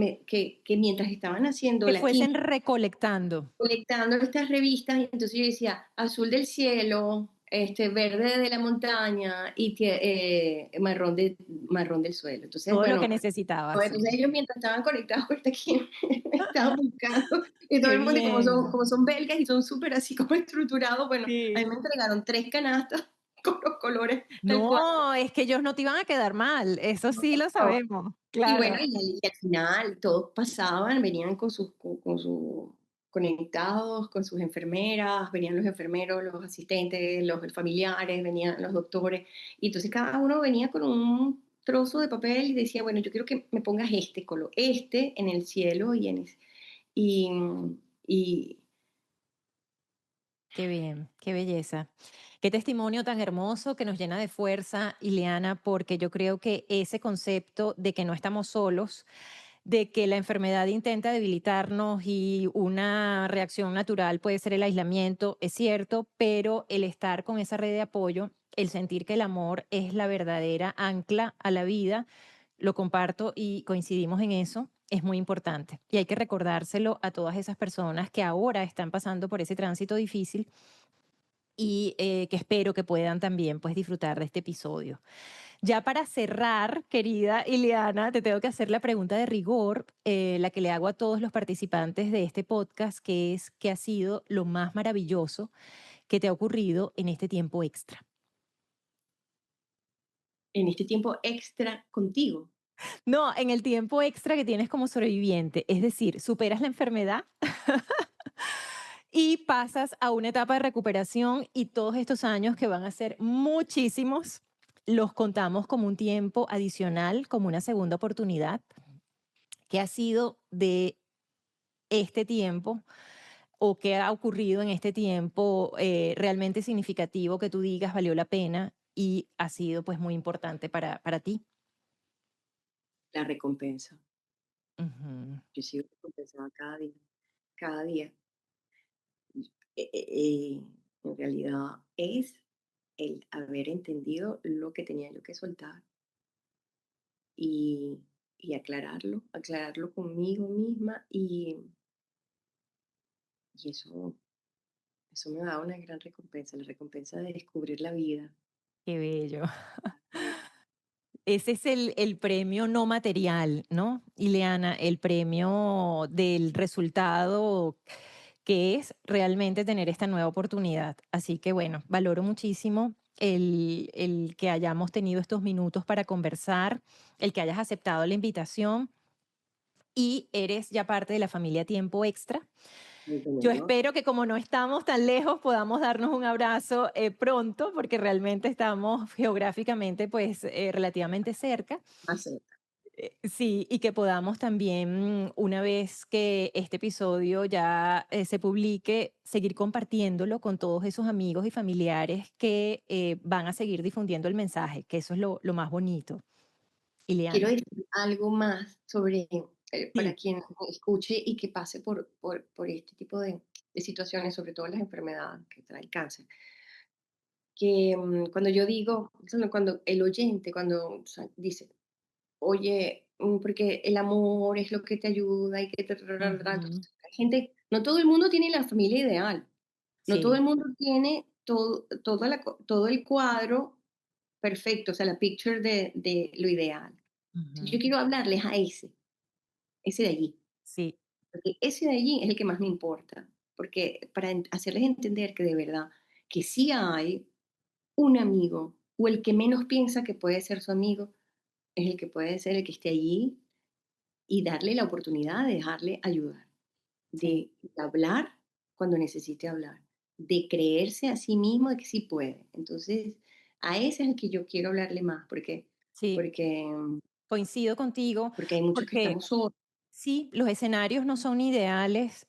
mientras estaban haciendo Que la quimio, fuesen recolectando. colectando estas revistas, y entonces yo decía, azul del cielo, verde de la montaña y marrón del suelo. Entonces, Todo lo que bueno, necesitabas, pues, sí. entonces ellos mientras estaban conectados con esta aquí, estaban buscando, y todo Qué el mundo, y bien. como son belgas y son súper así como estructurados, bueno, a mí Sí. me entregaron 3 canastas con los colores del cuadro. No, es que ellos no te iban a quedar mal, eso sí lo sabemos, Y bueno, claro. y al final todos pasaban, venían conectados con sus enfermeras, venían los enfermeros, los asistentes, los familiares, venían los doctores, y entonces cada uno venía con un trozo de papel y decía, bueno, yo quiero que me pongas este color, este en el cielo y, y Qué bien, qué belleza. Qué testimonio tan hermoso que nos llena de fuerza, Ileana, porque yo creo que ese concepto de que no estamos solos, de que la enfermedad intenta debilitarnos y una reacción natural puede ser el aislamiento, es cierto, pero el estar con esa red de apoyo, el sentir que el amor es la verdadera ancla a la vida, lo comparto y coincidimos en eso, es muy importante. Y hay que recordárselo a todas esas personas que ahora están pasando por ese tránsito difícil y que espero que puedan también pues disfrutar de este episodio. Ya para cerrar, querida Ileana, te tengo que hacer la pregunta de rigor, la que le hago a todos los participantes de este podcast, que es, ¿qué ha sido lo más maravilloso que te ha ocurrido en este tiempo extra? en este tiempo extra contigo. No, en el tiempo extra que tienes como sobreviviente, es decir, superas la enfermedad y pasas a una etapa de recuperación y todos estos años que van a ser muchísimos, los contamos como un tiempo adicional, como una segunda oportunidad. ¿Qué ha sido de este tiempo o qué ha ocurrido en este tiempo realmente significativo que tú digas valió la pena y ha sido pues muy importante para ti? La recompensa. Ujú. Yo sigo recompensada cada día. En realidad es el haber entendido lo que tenía yo que soltar y, y aclararlo conmigo misma y eso me da una gran recompensa, la recompensa de descubrir la vida. Qué bello. Ese es el premio no material, ¿no, Ileana? El premio del resultado que es realmente tener esta nueva oportunidad. Así que bueno, valoro muchísimo el que hayamos tenido estos minutos para conversar, el que hayas aceptado la invitación y eres ya parte de la familia Tiempo Extra. Yo Bueno, espero que como no estamos tan lejos podamos darnos un abrazo pronto porque realmente estamos geográficamente pues relativamente cerca. acepta. Sí, y que podamos también, una vez que este episodio ya se publique, seguir compartiéndolo con todos esos amigos y familiares que van a seguir difundiendo el mensaje, que eso es lo más bonito. Quiero Ileana. decir algo más sobre para Sí. quien escuche y que pase por este tipo de situaciones, sobre todo las enfermedades que trae el cáncer. Que cuando yo digo, cuando el oyente, cuando o sea, dice, oye, porque el amor es lo que te ayuda y que te... Ujú. Entonces, hay gente, no todo el mundo tiene la familia ideal, no todo Sí. el mundo tiene todo el cuadro perfecto, o sea, la picture de lo ideal. Yo Ujú. quiero hablarles a ese de allí, Sí, porque ese de allí es el que más me importa, porque para hacerles entender que de verdad, que sí hay un amigo, o el que menos piensa que puede ser su amigo, es el que puede ser el que esté allí y darle la oportunidad de dejarle ayudar, sí, de hablar cuando necesite hablar, de creerse a sí mismo de que sí puede. Entonces, a ese es el que yo quiero hablarle más, sí, porque, coincido contigo, porque hay muchos que porque estamos solos. sí, los escenarios no son ideales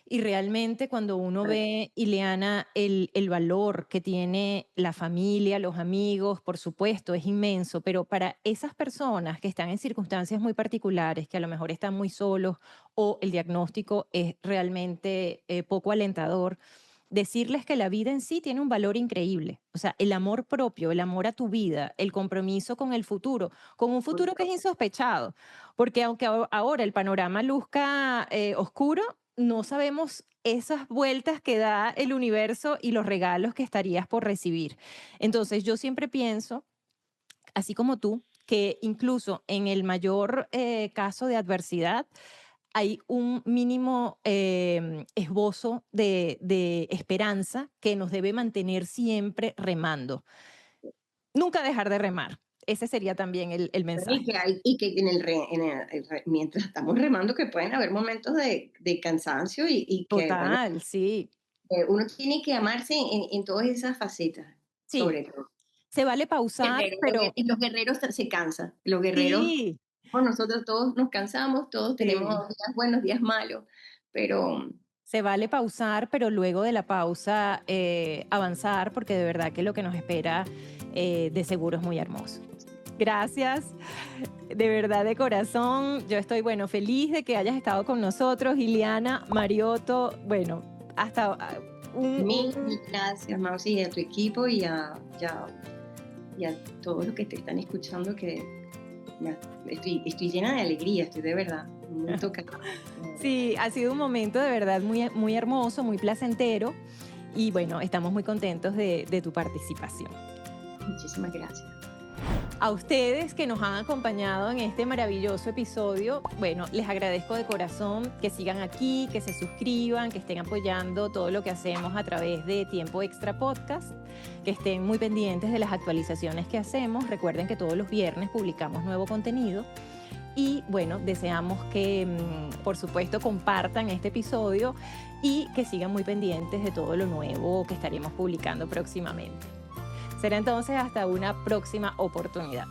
y realmente cuando uno ve, Ileana, el valor que tiene la familia, los amigos, por supuesto, es inmenso, pero para esas personas que están en circunstancias muy particulares, que a lo mejor están muy solos o el diagnóstico es realmente poco alentador, decirles que la vida en sí tiene un valor increíble. O sea, el amor propio, el amor a tu vida, el compromiso con el futuro, con un Por futuro que es insospechado. Porque aunque ahora el panorama luzca oscuro, no sabemos esas vueltas que da el universo y los regalos que estarías por recibir. Entonces yo siempre pienso, así como tú, que incluso en el mayor caso de adversidad, hay un mínimo esbozo de esperanza que nos debe mantener siempre remando. Nunca dejar de remar. Ese sería también el y mensaje. que, y que mientras estamos remando, que pueden haber momentos de cansancio y que, bueno, Total, sí. uno tiene que amarse en todas esas facetas, Sí, sobre todo. se vale pausar, pero Y los guerreros se cansan. Los guerreros, sí, como nosotros todos nos cansamos, todos tenemos sí. días buenos, días malos, pero Se vale pausar, pero luego de la pausa avanzar, porque de verdad que lo que nos espera de seguro es muy hermoso. Gracias, de verdad de corazón. Yo estoy, bueno, feliz de que hayas estado con nosotros, Ileana Mariotto. Bueno, hasta mil gracias, Mausi, y a tu equipo y a todos los que te están escuchando, que estoy llena de alegría, estoy de verdad muy tocada. Sí, ha sido un momento de verdad muy, muy hermoso, muy placentero. Y bueno, estamos muy contentos de tu participación. Muchísimas gracias. A ustedes que nos han acompañado en este maravilloso episodio, bueno, les agradezco de corazón que sigan aquí, que se suscriban, que estén apoyando todo lo que hacemos a través de Tiempo Extra Podcast, que estén muy pendientes de las actualizaciones que hacemos. Recuerden que todos los viernes publicamos nuevo contenido. Y bueno, deseamos que, por supuesto, compartan este episodio y que sigan muy pendientes de todo lo nuevo que estaremos publicando próximamente. Será entonces hasta una próxima oportunidad.